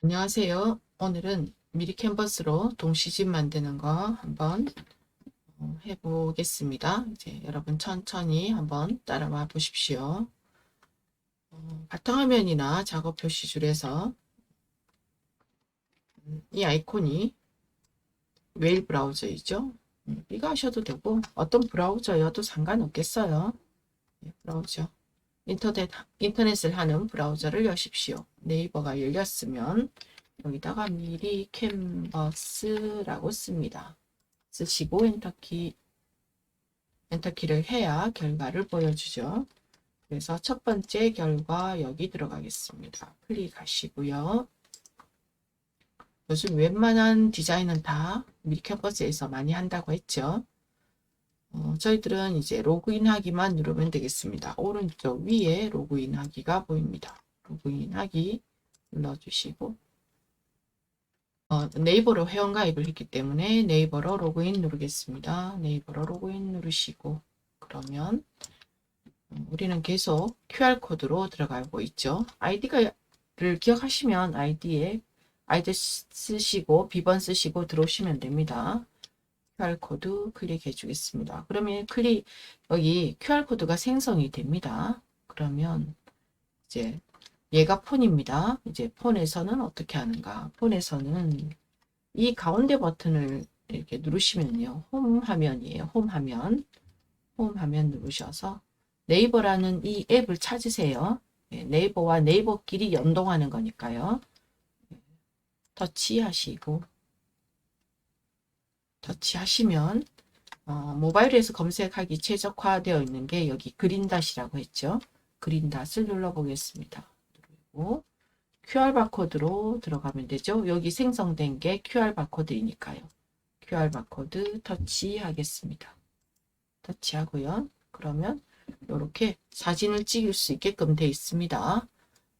안녕하세요. 오늘은 미리 캔버스로 동시집 만드는 거 한번 해보겠습니다. 이제 여러분 천천히 한번 따라와 보십시오. 바탕화면이나 작업 표시줄에서 이 아이콘이 웨일 브라우저이죠. 이거 하셔도 되고 어떤 브라우저여도 상관없겠어요. 브라우저. 인터넷을 하는 브라우저를 여십시오. 네이버가 열렸으면 여기다가 미리 캔버스라고 씁니다. 쓰시고 엔터키를 해야 결과를 보여주죠. 그래서 첫 번째 결과 여기 들어가겠습니다. 클릭하시고요. 요즘 웬만한 디자인은 다 미리 캔버스에서 많이 한다고 했죠. 저희들은 이제 로그인 하기만 누르면 되겠습니다. 오른쪽 위에 로그인 하기가 보입니다. 로그인 하기 눌러주시고 네이버로 회원가입을 했기 때문에 네이버로 로그인 누르겠습니다. 네이버로 로그인 누르시고 그러면 우리는 계속 QR코드로 들어가고 있죠. 아이디를 기억하시면 아이디 쓰시고 비번 쓰시고 들어오시면 됩니다. QR코드 클릭해 주겠습니다. 그러면 여기 QR코드가 생성이 됩니다. 그러면 이제 얘가 폰입니다. 이제 폰에서는 어떻게 하는가? 폰에서는 이 가운데 버튼을 이렇게 누르시면요. 홈 화면이에요. 홈 화면. 홈 화면 누르셔서 네이버라는 이 앱을 찾으세요. 네이버와 네이버끼리 연동하는 거니까요. 터치하시고 터치하시면 모바일에서 검색하기 최적화되어 있는 게 여기 그린닷이라고 했죠. 그린닷을 눌러보겠습니다. 그리고 QR 바코드로 들어가면 되죠. 여기 생성된 게 QR 바코드이니까요. QR 바코드 터치하겠습니다. 터치하고요. 그러면 이렇게 사진을 찍을 수 있게끔 되어 있습니다.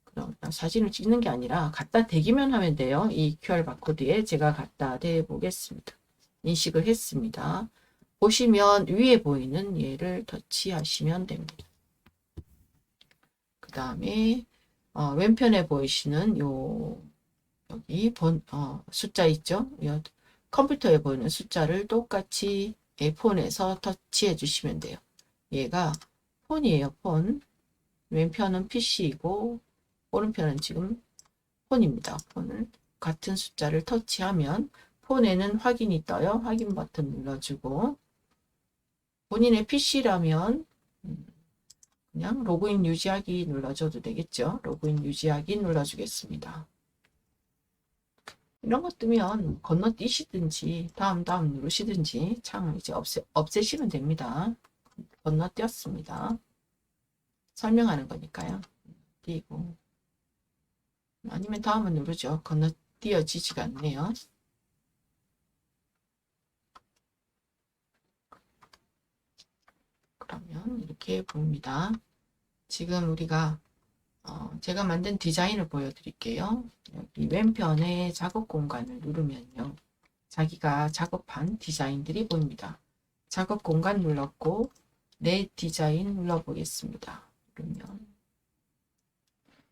그럼 사진을 찍는 게 아니라 갖다 대기만 하면 돼요. 이 QR 바코드에 제가 갖다 대 보겠습니다. 인식을 했습니다. 보시면 위에 보이는 얘를 터치하시면 됩니다. 그 다음에 왼편에 보이시는 여기 숫자 있죠? 컴퓨터에 보이는 숫자를 똑같이 폰에서 터치해 주시면 돼요. 얘가 폰이에요. 폰. 왼편은 PC이고 오른편은 지금 폰입니다. 폰을 같은 숫자를 터치하면 폰에는 확인이 떠요. 확인 버튼 눌러주고 본인의 PC라면 그냥 로그인 유지하기 눌러줘도 되겠죠. 로그인 유지하기 눌러주겠습니다. 이런 것 뜨면 건너뛰시든지 다음 누르시든지 창을 이제 없애시면 됩니다. 건너뛰었습니다. 설명하는 거니까요. 띄고 아니면 다음은 누르죠. 건너뛰어지지가 않네요. 그러면 이렇게 보입니다. 지금 우리가 제가 만든 디자인을 보여드릴게요. 여기 왼편에 작업 공간을 누르면요. 자기가 작업한 디자인들이 보입니다. 작업 공간 눌렀고 내 디자인 눌러보겠습니다. 그러면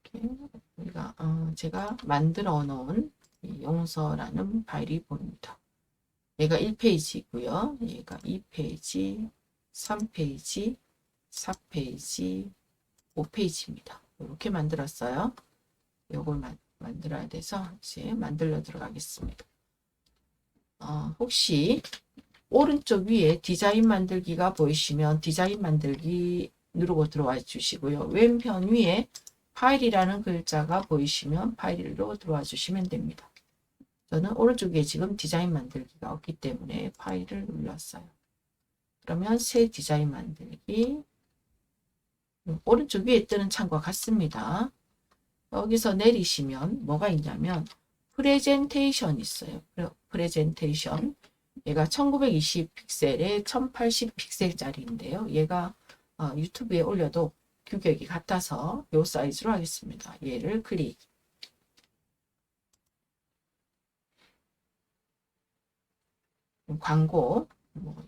이렇게 우리가 제가 만들어 놓은 용서라는 파일이 보입니다. 얘가 1페이지고요. 얘가 2페이지, 3페이지, 4페이지, 5페이지입니다. 이렇게 만들었어요. 요걸 만들어야 돼서 이제 만들러 들어가겠습니다. 혹시 오른쪽 위에 디자인 만들기가 보이시면 디자인 만들기 누르고 들어와 주시고요. 왼편 위에 파일이라는 글자가 보이시면 파일로 들어와 주시면 됩니다. 저는 오른쪽 위에 지금 디자인 만들기가 없기 때문에 파일을 눌렀어요. 그러면 새 디자인 만들기 오른쪽 위에 뜨는 창과 같습니다. 여기서 내리시면 뭐가 있냐면 프레젠테이션 있어요. 프레젠테이션 얘가 1920 픽셀에 1080 픽셀짜리인데요. 얘가 유튜브에 올려도 규격이 같아서 이 사이즈로 하겠습니다. 얘를 클릭. 광고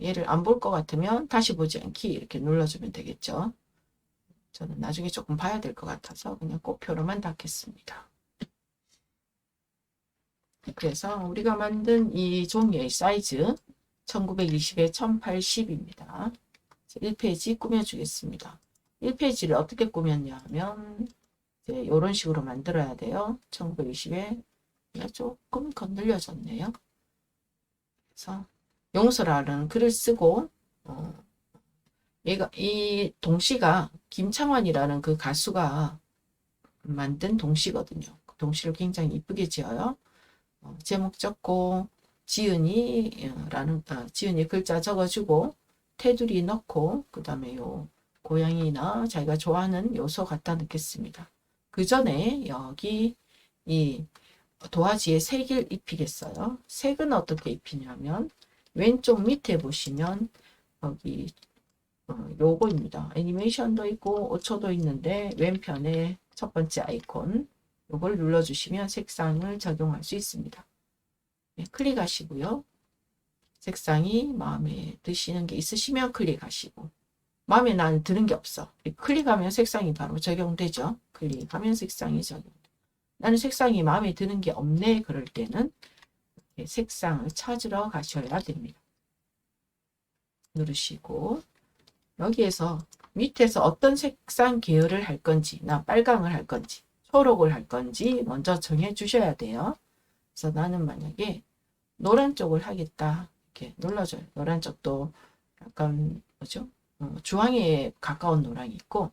얘를 안 볼 것 같으면 다시 보지 않기 이렇게 눌러주면 되겠죠. 저는 나중에 조금 봐야 될 것 같아서 그냥 꼭표로만 닫겠습니다. 그래서 우리가 만든 이 종이의 사이즈 1920에 1080입니다. 1페이지 꾸며주겠습니다. 1페이지를 어떻게 꾸몄냐 하면 이제 이런 식으로 만들어야 돼요. 1920에 조금 건들려졌네요. 그래서 용서라는 글을 쓰고 얘가 이 동시가 김창완이라는 그 가수가 만든 동시거든요. 그 동시를 굉장히 이쁘게 지어요. 제목 적고 지은이라는 지은이 글자 적어주고 테두리 넣고 그 다음에 요 고양이나 자기가 좋아하는 요소 갖다 넣겠습니다. 그 전에 여기 이 도화지에 색을 입히겠어요. 색은 어떻게 입히냐면 왼쪽 밑에 보시면 여기 요거입니다. 애니메이션도 있고 5초도 있는데 왼편에 첫 번째 아이콘 요걸 눌러주시면 색상을 적용할 수 있습니다. 네, 클릭하시고요. 색상이 마음에 드시는 게 있으시면 클릭하시고 마음에 나는 드는 게 없어. 클릭하면 색상이 바로 적용되죠. 클릭하면 색상이 적용돼. 나는 색상이 마음에 드는 게 없네. 그럴 때는 색상을 찾으러 가셔야 됩니다. 누르시고 여기에서 밑에서 어떤 색상 계열을 할 건지 나 빨강을 할 건지 초록을 할 건지 먼저 정해 주셔야 돼요. 그래서 나는 만약에 노란 쪽을 하겠다 이렇게 눌러줘요. 노란 쪽도 약간 뭐죠? 주황에 가까운 노랑이 있고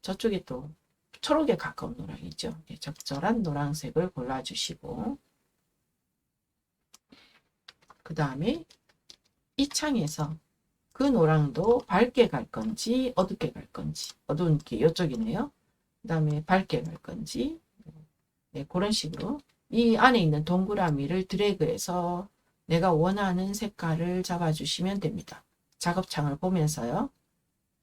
저쪽에 또 초록에 가까운 노랑이 있죠. 적절한 노란색을 골라주시고 그 다음에 이 창에서 그 노랑도 밝게 갈 건지 어둡게 갈 건지 어두운 게 이쪽이네요. 그 다음에 밝게 갈 건지 네, 그런 식으로 이 안에 있는 동그라미를 드래그해서 내가 원하는 색깔을 잡아주시면 됩니다. 작업창을 보면서요.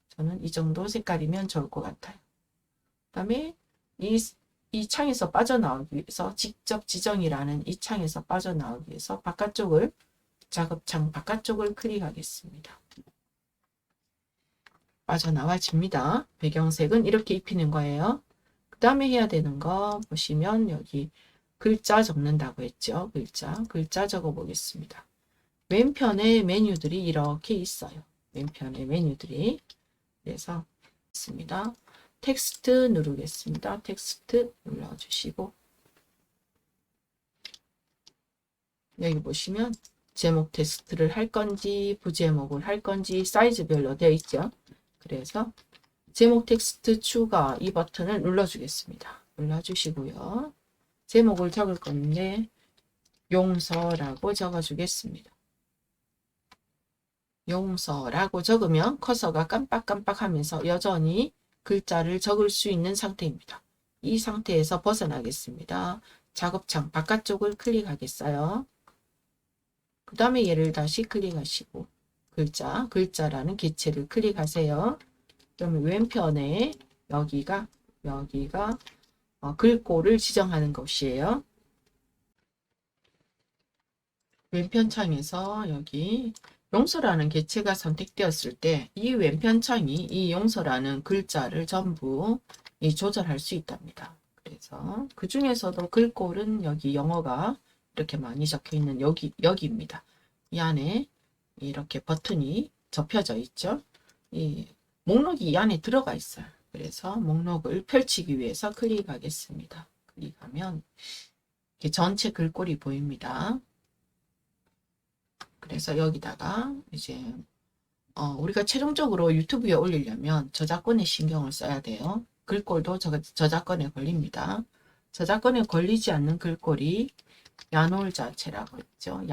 저는 이 정도 색깔이면 좋을 것 같아요. 그 다음에 이 창에서 빠져나오기 위해서 직접 지정이라는 이 창에서 빠져나오기 위해서 바깥쪽을 작업창 바깥쪽을 클릭하겠습니다. 빠져나와집니다. 배경색은 이렇게 입히는 거예요. 그 다음에 해야 되는 거 보시면 여기 글자 적는다고 했죠. 글자 적어 보겠습니다. 왼편에 메뉴들이 이렇게 있어요. 왼편에 메뉴들이 그래서 있습니다. 텍스트 누르겠습니다. 텍스트 눌러주시고 여기 보시면 제목 텍스트를 할 건지 부제목을 할 건지 사이즈별로 되어 있죠. 그래서 제목 텍스트 추가 이 버튼을 눌러주겠습니다. 눌러주시고요. 제목을 적을 건데 용서라고 적어주겠습니다. 용서라고 적으면 커서가 깜빡깜빡 하면서 여전히 글자를 적을 수 있는 상태입니다. 이 상태에서 벗어나겠습니다. 작업창 바깥쪽을 클릭하겠어요. 그 다음에 얘를 다시 클릭하시고 글자라는 개체를 클릭하세요. 그러면 왼편에 여기가 글꼴을 지정하는 것이에요. 왼편 창에서 여기 용서라는 개체가 선택되었을 때 이 왼편 창이 이 용서라는 글자를 전부 조절할 수 있답니다. 그래서 그 중에서도 글꼴은 여기 영어가 이렇게 많이 적혀 있는 여기입니다. 이 안에 이렇게 버튼이 접혀져 있죠. 이 목록이 이 안에 들어가 있어요. 그래서 목록을 펼치기 위해서 클릭하겠습니다. 클릭하면 이렇게 전체 글꼴이 보입니다. 그래서 여기다가 이제 우리가 최종적으로 유튜브에 올리려면 저작권에 신경을 써야 돼요. 글꼴도 저작권에 걸립니다. 저작권에 걸리지 않는 글꼴이 야놀자체라고 했죠.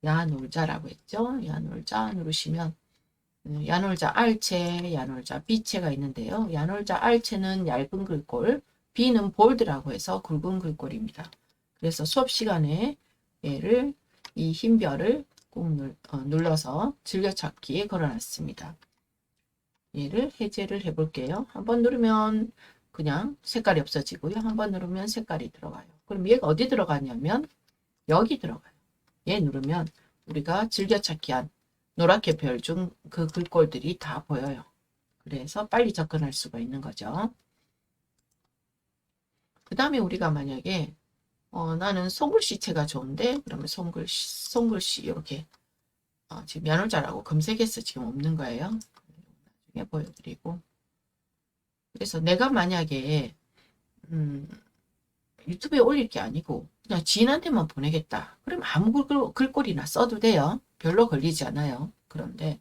야놀자라고 했죠. 야놀자 누르시면 야놀자 R체, 야놀자 B체가 있는데요. 야놀자 R체는 얇은 글꼴, B는 볼드라고 해서 굵은 글꼴입니다. 그래서 수업 시간에 얘를 이 흰 별을 꾹 눌러서 즐겨찾기에 걸어놨습니다. 얘를 해제를 해볼게요. 한번 누르면 그냥 색깔이 없어지고요. 한번 누르면 색깔이 들어가요. 그럼 얘가 어디 들어가냐면 여기 들어가요. 얘 누르면 우리가 즐겨찾기한 노랗게 별 중 그 글꼴들이 다 보여요. 그래서 빨리 접근할 수가 있는 거죠. 그 다음에 우리가 만약에 나는 손글씨체가 좋은데 그러면 손글씨 이렇게 지금 야놀자라고 검색해서 지금 없는 거예요. 나중에 보여드리고. 그래서 내가 만약에 유튜브에 올릴 게 아니고 그냥 지인한테만 보내겠다. 그럼 아무 글꼴이나 써도 돼요. 별로 걸리지 않아요. 그런데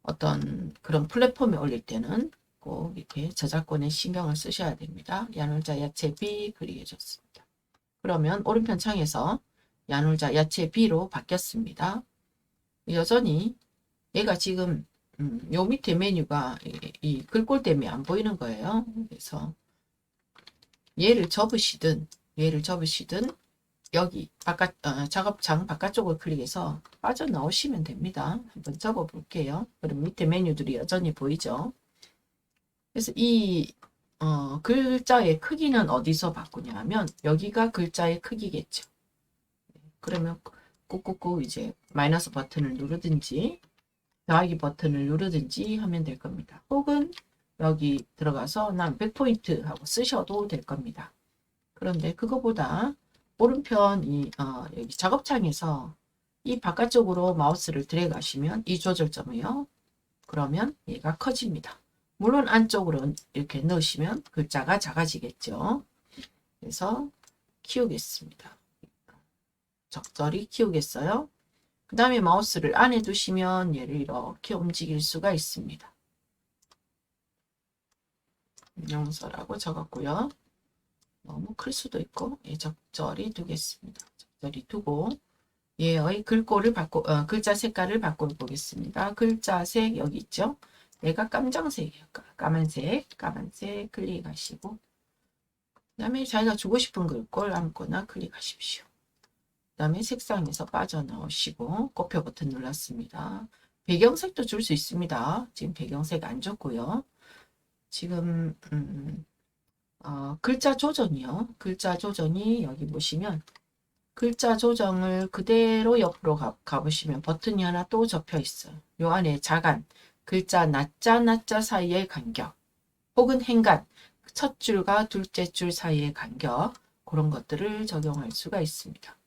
어떤 그런 플랫폼에 올릴 때는 꼭 이렇게 저작권에 신경을 쓰셔야 됩니다. 야놀자 야채 B 클릭해줬습니다. 그러면 오른편 창에서 야놀자 야채 B로 바뀌었습니다. 여전히 얘가 지금 요 밑에 메뉴가 이 글꼴 때문에 안 보이는 거예요. 그래서 얘를 접으시든 여기 작업창 바깥쪽을 클릭해서 빠져나오시면 됩니다. 한번 접어 볼게요. 그럼 밑에 메뉴들이 여전히 보이죠. 그래서 이 글자의 크기는 어디서 바꾸냐 하면 여기가 글자의 크기겠죠. 그러면 꾹꾹꾹 이제 마이너스 버튼을 누르든지 더하기 버튼을 누르든지 하면 될 겁니다. 혹은 여기 들어가서 난 100포인트 하고 쓰셔도 될 겁니다. 그런데 그거보다 오른편 여기 작업창에서 이 바깥쪽으로 마우스를 드래그 하시면 이 조절점이요. 그러면 얘가 커집니다. 물론 안쪽으로 이렇게 넣으시면 글자가 작아지겠죠. 그래서 키우겠습니다. 적절히 키우겠어요. 그 다음에 마우스를 안에 두시면 얘를 이렇게 움직일 수가 있습니다. 용서라고 적었고요. 너무 클 수도 있고 적절히 두겠습니다. 적절히 두고 얘의 글꼴을 글자 색깔을 바꿔보겠습니다. 글자색 여기 있죠. 얘가 깜장색이에요. 까만색 클릭하시고 그 다음에 자기가 주고 싶은 글꼴 아무거나 클릭하십시오. 그 다음에 색상에서 빠져나오시고 곱표 버튼 눌렀습니다. 배경색도 줄 수 있습니다. 지금 배경색 안 줬고요. 지금 글자 조정이요. 글자 조정이 여기 보시면 글자 조정을 그대로 옆으로 가보시면 버튼이 하나 또 접혀 있어요. 요 안에 자간, 글자 낮자 사이의 간격, 혹은 행간, 첫 줄과 둘째 줄 사이의 간격, 그런 것들을 적용할 수가 있습니다.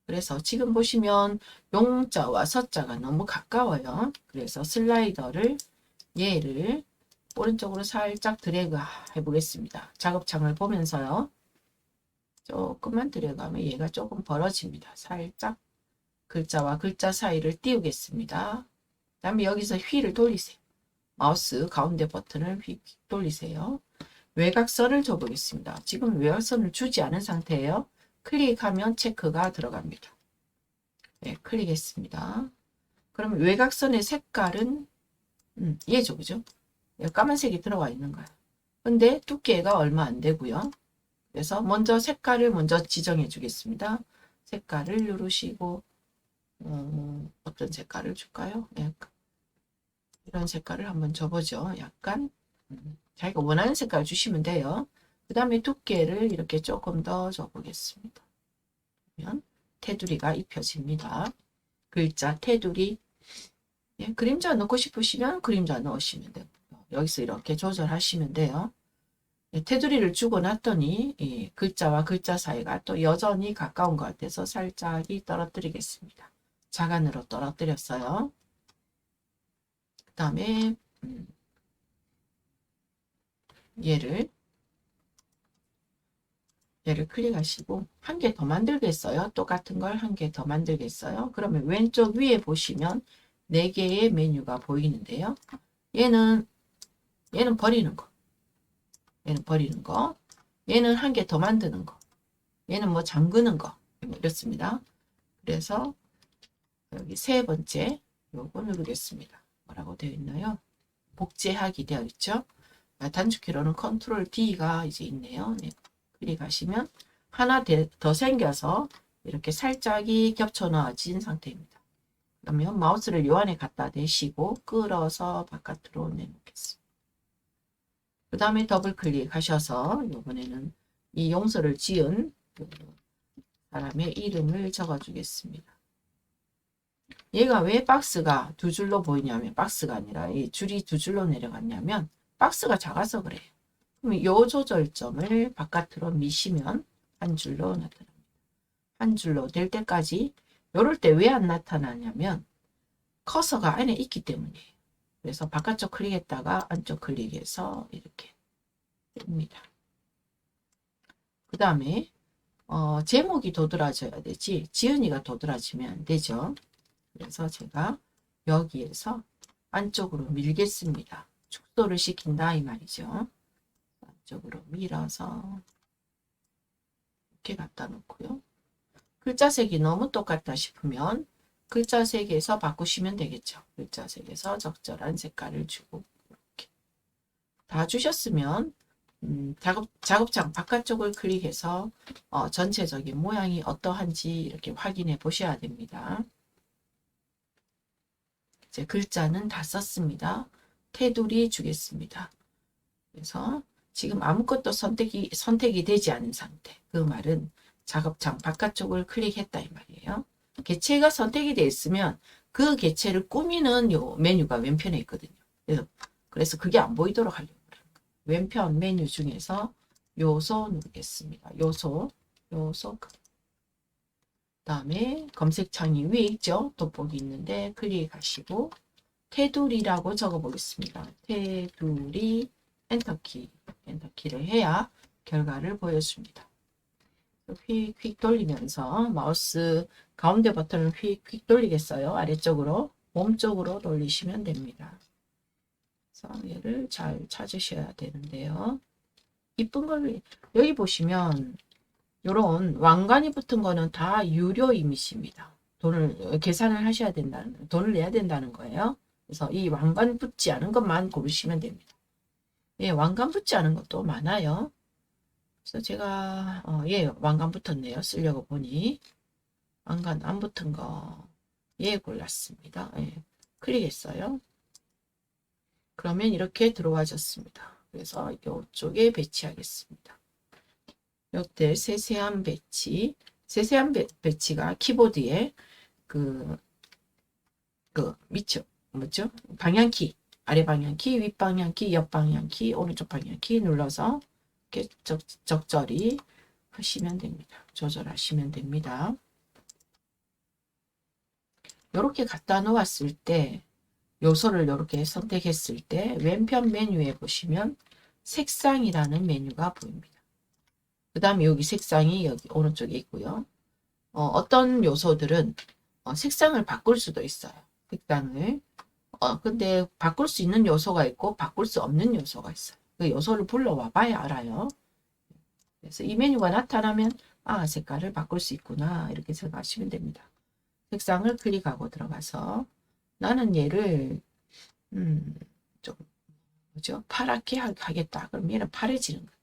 그래서 지금 보시면 용자와 서자가 너무 가까워요. 그래서 슬라이더를 얘를 오른쪽으로 살짝 드래그 해보겠습니다. 작업창을 보면서요. 조금만 들여가면 얘가 조금 벌어집니다. 살짝 글자와 글자 사이를 띄우겠습니다. 그 다음에 여기서 휠을 돌리세요. 마우스 가운데 버튼을 휙 돌리세요. 외곽선을 줘보겠습니다. 지금 외곽선을 주지 않은 상태예요. 클릭하면 체크가 들어갑니다. 네, 클릭했습니다. 그러면 외곽선의 색깔은 얘죠, 그죠? 까만색이 들어가 있는 거예요. 근데 두께가 얼마 안 되고요. 그래서 먼저 색깔을 먼저 지정해 주겠습니다. 색깔을 누르시고 어떤 색깔을 줄까요? 이런 색깔을 한번 줘보죠. 약간 자기가 원하는 색깔 주시면 돼요. 그 다음에 두께를 이렇게 조금 더 줘보겠습니다. 그러면 테두리가 입혀집니다. 글자 테두리. 그림자 넣고 싶으시면 그림자 넣으시면 돼요. 여기서 이렇게 조절하시면 돼요. 테두리를 주고 났더니 이 글자와 글자 사이가 또 여전히 가까운 것 같아서 살짝 떨어뜨리겠습니다. 자간으로 떨어뜨렸어요. 그 다음에 얘를 클릭하시고 한 개 더 만들겠어요. 똑같은 걸 한 개 더 만들겠어요. 그러면 왼쪽 위에 보시면 4개의 메뉴가 보이는데요. 얘는 버리는 거. 얘는 버리는 거. 얘는 한 개 더 만드는 거. 얘는 뭐 잠그는 거. 이렇습니다. 그래서 여기 세 번째 요거 누르겠습니다. 뭐라고 되어 있나요? 복제하기 되어 있죠. 단축키로는 컨트롤 D가 이제 있네요. 네. 클릭하시면 하나 더 생겨서 이렇게 살짝이 겹쳐 놓아진 상태입니다. 그러면 마우스를 요 안에 갖다 대시고 끌어서 바깥으로 내놓겠습니다. 그 다음에 더블 클릭하셔서 이번에는 이 용서를 지은 사람의 이름을 적어 주겠습니다. 얘가 왜 박스가 두 줄로 보이냐면 박스가 아니라 이 줄이 두 줄로 내려갔냐면 박스가 작아서 그래요. 그럼 이 조절점을 바깥으로 미시면 한 줄로 나타납니다. 한 줄로 될 때까지. 요럴 때 왜 안 나타나냐면 커서가 안에 있기 때문이에요. 그래서 바깥쪽 클릭했다가 안쪽 클릭해서 이렇게 됩니다. 그 다음에 제목이 도드라져야 되지 지은이가 도드라지면 안 되죠. 그래서 제가 여기에서 안쪽으로 밀겠습니다. 축소를 시킨다 이 말이죠. 안쪽으로 밀어서 이렇게 갖다 놓고요. 글자 색이 너무 똑같다 싶으면 글자 색에서 바꾸시면 되겠죠. 글자 색에서 적절한 색깔을 주고 이렇게 다 주셨으면 작업장 바깥쪽을 클릭해서 전체적인 모양이 어떠한지 이렇게 확인해 보셔야 됩니다. 이제 글자는 다 썼습니다. 테두리 주겠습니다. 그래서 지금 아무것도 선택이 되지 않은 상태. 그 말은 작업장 바깥쪽을 클릭했다 이 말이에요. 개체가 선택이 되어 있으면 그 개체를 꾸미는 요 메뉴가 왼편에 있거든요. 그래서 그게 안 보이도록 하려고 그래요. 왼편 메뉴 중에서 요소 누르겠습니다. 요소 다음에 검색창이 위에 있죠. 돋보기 있는데 클릭하시고 테두리라고 적어 보겠습니다. 테두리 엔터키를 해야 결과를 보여줍니다. 휙휙 돌리면서 마우스 가운데 버튼을 휙휙 돌리겠어요. 아래쪽으로 몸쪽으로 돌리시면 됩니다. 그래서 얘를 잘 찾으셔야 되는데요. 이쁜 걸 여기 보시면 이런 왕관이 붙은 거는 다 유료 이미지입니다. 돈을 계산을 하셔야 된다는, 돈을 내야 된다는 거예요. 그래서 이 왕관 붙지 않은 것만 고르시면 됩니다. 예, 왕관 붙지 않은 것도 많아요. 그래서 제가 예, 왕관 붙었네요. 쓰려고 보니 왕관 안 붙은 거 예, 골랐습니다. 예, 클릭했어요. 그러면 이렇게 들어와졌습니다. 그래서 이쪽에 배치하겠습니다. 이때 세세한 배치가 키보드에 밑죠, 뭐죠? 방향키, 아래 방향키, 윗 방향키, 옆 방향키, 오른쪽 방향키 눌러서 이렇게 적절히 하시면 됩니다. 조절하시면 됩니다. 이렇게 갖다 놓았을 때 요소를 이렇게 선택했을 때 왼편 메뉴에 보시면 색상이라는 메뉴가 보입니다. 그 다음에 여기 색상이 여기 오른쪽에 있고요. 어떤 요소들은 색상을 바꿀 수도 있어요. 색상을. 근데 바꿀 수 있는 요소가 있고 바꿀 수 없는 요소가 있어요. 그 요소를 불러와 봐야 알아요. 그래서 이 메뉴가 나타나면 색깔을 바꿀 수 있구나 이렇게 생각하시면 됩니다. 색상을 클릭하고 들어가서 나는 얘를 좀 뭐죠? 파랗게 하겠다. 그럼 얘는 파래지는 거예요.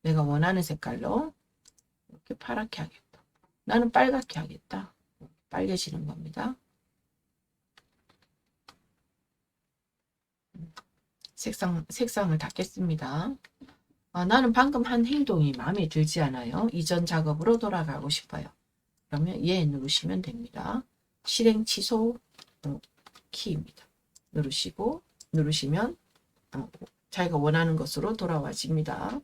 내가 원하는 색깔로 이렇게 파랗게 하겠다. 나는 빨갛게 하겠다. 빨개지는 겁니다. 색상을 닫겠습니다. 나는 방금 한 행동이 마음에 들지 않아요. 이전 작업으로 돌아가고 싶어요. 그러면 예 누르시면 됩니다. 실행 취소 키입니다. 누르시면 자기가 원하는 것으로 돌아와집니다.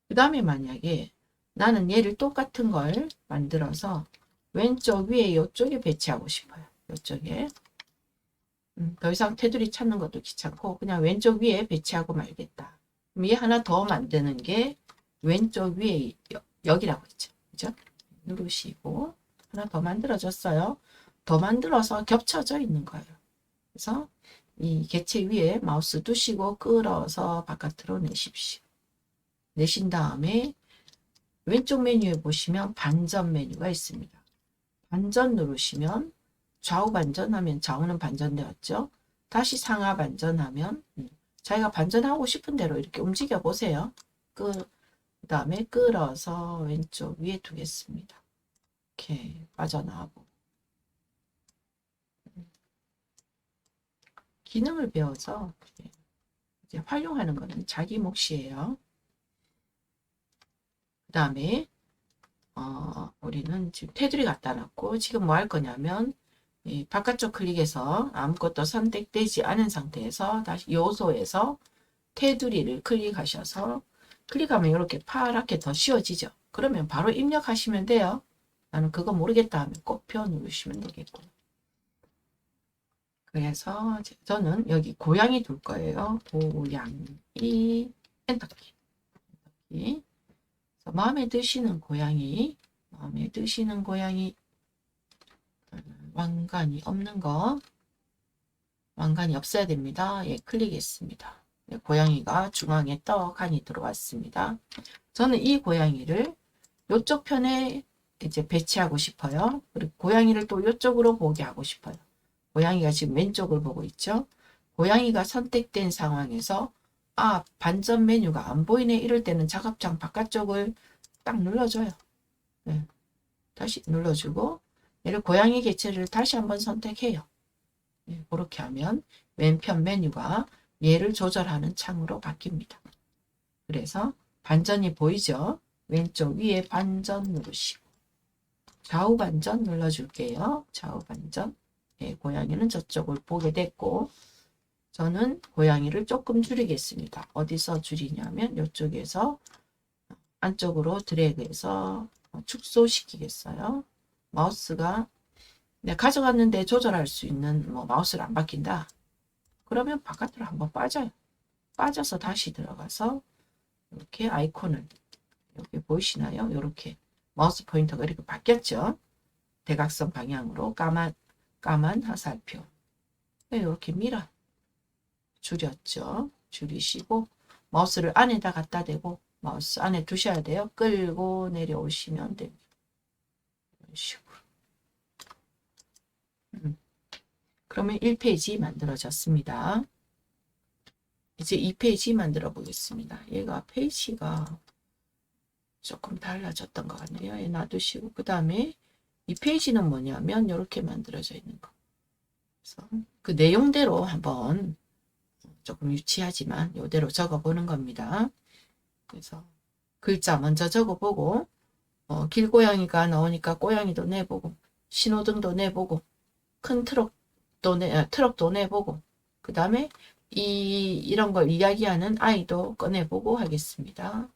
그 다음에 만약에 나는 얘를 똑같은 걸 만들어서 왼쪽 위에 이쪽에 배치하고 싶어요. 이쪽에 더 이상 테두리 찾는 것도 귀찮고 그냥 왼쪽 위에 배치하고 말겠다. 그럼 얘 하나 더 만드는 게 왼쪽 위에 여기라고 있죠. 그죠? 누르시고 하나 더 만들어졌어요. 더 만들어서 겹쳐져 있는 거예요. 그래서 이 개체 위에 마우스 두시고 끌어서 바깥으로 내십시오. 내신 다음에 왼쪽 메뉴에 보시면 반전 메뉴가 있습니다. 반전 누르시면 좌우 반전하면 좌우는 반전되었죠. 다시 상하 반전하면 자기가 반전하고 싶은 대로 이렇게 움직여 보세요. 그 다음에 끌어서 왼쪽 위에 두겠습니다. 이렇게 빠져나가고 기능을 배워서 이제 활용하는 것은 자기 몫이에요. 그 다음에 우리는 지금 테두리 갖다 놨고 지금 뭐 할 거냐면 바깥쪽 클릭해서 아무것도 선택되지 않은 상태에서 다시 요소에서 테두리를 클릭하셔서 클릭하면 이렇게 파랗게 더 씌워지죠. 그러면 바로 입력하시면 돼요. 나는 그거 모르겠다 하면 꽃표 누르시면 되겠고요. 그래서 저는 여기 고양이 둘 거예요. 고양이 엔터키. 마음에 드시는 고양이, 왕관이 없는 거, 왕관이 없어야 됩니다. 예, 클릭했습니다. 네, 고양이가 중앙에 떡하니 들어왔습니다. 저는 이 고양이를 이쪽 편에 이제 배치하고 싶어요. 그리고 고양이를 또 이쪽으로 보게 하고 싶어요. 고양이가 지금 왼쪽을 보고 있죠. 고양이가 선택된 상황에서 반전 메뉴가 안 보이네 이럴 때는 작업장 바깥쪽을 딱 눌러줘요. 네. 다시 눌러주고 얘를 고양이 개체를 다시 한번 선택해요. 네. 그렇게 하면 왼편 메뉴가 얘를 조절하는 창으로 바뀝니다. 그래서 반전이 보이죠? 왼쪽 위에 반전 누르시고 좌우 반전 눌러줄게요. 좌우 반전. 네, 고양이는 저쪽을 보게 됐고 저는 고양이를 조금 줄이겠습니다. 어디서 줄이냐면 이쪽에서 안쪽으로 드래그해서 축소시키겠어요. 마우스가 내가 가져갔는데 조절할 수 있는 마우스를 안 바뀐다. 그러면 바깥으로 한번 빠져요. 빠져서 다시 들어가서 이렇게 아이콘을 여기 보이시나요? 이렇게 마우스 포인터가 이렇게 바뀌었죠. 대각선 방향으로 까만 화살표. 이렇게 밀어 줄였죠. 줄이시고 마우스를 안에다 갖다 대고 마우스 안에 두셔야 돼요. 끌고 내려오시면 됩니다. 이런 식으로. 그러면 1페이지 만들어졌습니다. 이제 2페이지 만들어 보겠습니다. 얘가 페이지가 조금 달라졌던 것 같네요. 얘 놔두시고 그 다음에 2페이지는 뭐냐면 이렇게 만들어져 있는 거. 그래서 그 내용대로 한번 조금 유치하지만 이대로 적어보는 겁니다. 그래서 글자 먼저 적어보고 길고양이가 나오니까 고양이도 내보고 신호등도 내보고 큰 트럭도 내보고 그 다음에 이런 걸 이야기하는 아이도 꺼내보고 하겠습니다.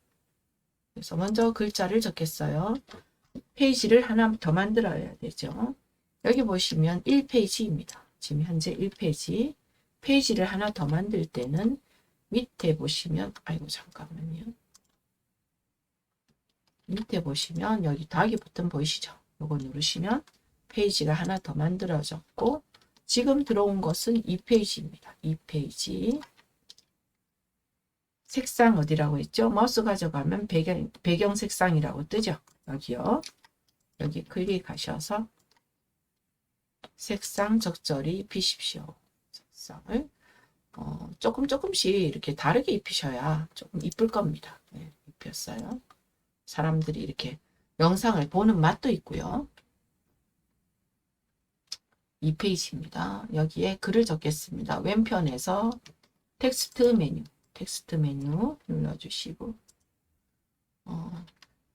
그래서 먼저 글자를 적겠어요. 페이지를 하나 더 만들어야 되죠. 여기 보시면 1페이지입니다. 지금 현재 1페이지. 페이지를 하나 더 만들 때는 밑에 보시면 잠깐만요. 밑에 보시면 여기 더하기 버튼 보이시죠? 요거 누르시면 페이지가 하나 더 만들어졌고 지금 들어온 것은 2페이지입니다. 2페이지. 색상 어디라고 했죠? 마우스 가져가면 배경 색상이라고 뜨죠? 여기요. 여기 클릭하셔서 색상 적절히 입히십시오. 색상을 조금씩 이렇게 다르게 입히셔야 조금 이쁠 겁니다. 네, 입혔어요. 사람들이 이렇게 영상을 보는 맛도 있고요. 2페이지입니다. 여기에 글을 적겠습니다. 왼편에서 텍스트 메뉴 눌러주시고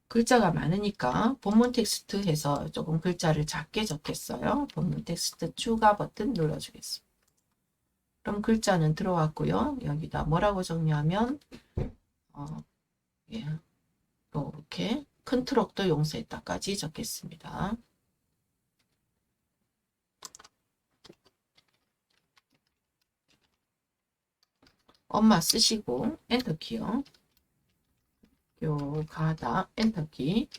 글자가 많으니까 본문 텍스트 해서 조금 글자를 작게 적겠어요. 본문 텍스트 추가 버튼 눌러주겠습니다. 그럼 글자는 들어왔고요. 여기다 뭐라고 적냐면 이렇게 큰 트럭도 용서했다까지 적겠습니다. 엄마 쓰시고 엔터키요. 가다 엔터키.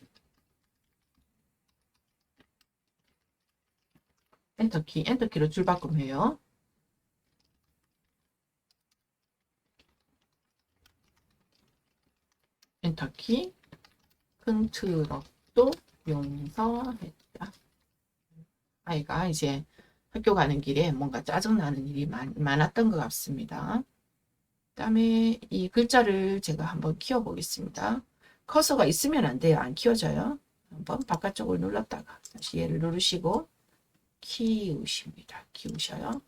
엔터키로 줄바꿈해요. 엔터키. 큰 트럭도 용서했다. 아이가 이제 학교 가는 길에 뭔가 짜증나는 일이 많았던 것 같습니다. 그 다음에 이 글자를 제가 한번 키워보겠습니다. 커서가 있으면 안 돼요. 안 키워져요. 한번 바깥쪽을 눌렀다가 다시 얘를 누르시고 키우십니다. 키우셔요.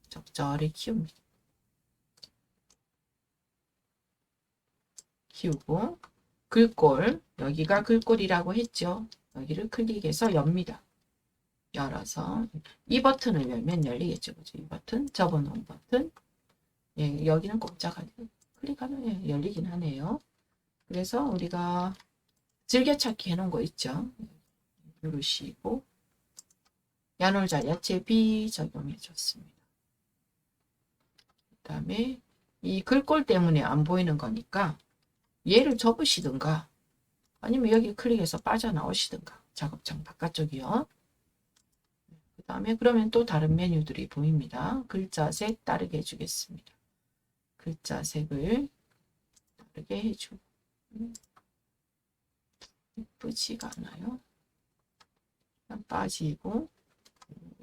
적절히 키웁니다. 키우고 글꼴, 여기가 글꼴이라고 했죠. 여기를 클릭해서 엽니다. 열어서 이 버튼을 열면 열리겠죠. 그죠? 이 버튼, 접어놓은 버튼. 예, 여기는 꼼짝하게 클릭하면 열리긴 하네요. 그래서 우리가 즐겨찾기 해놓은 거 있죠. 누르시고 야놀자 야채 B 적용해 줬습니다. 그 다음에 이 글꼴 때문에 안 보이는 거니까 얘를 접으시든가 아니면 여기 클릭해서 빠져나오시든가 작업창 바깥쪽이요. 그 다음에 그러면 또 다른 메뉴들이 보입니다. 글자색 다르게 해주겠습니다. 글자색을 다르게 해주고 예쁘지가 않아요. 빠지고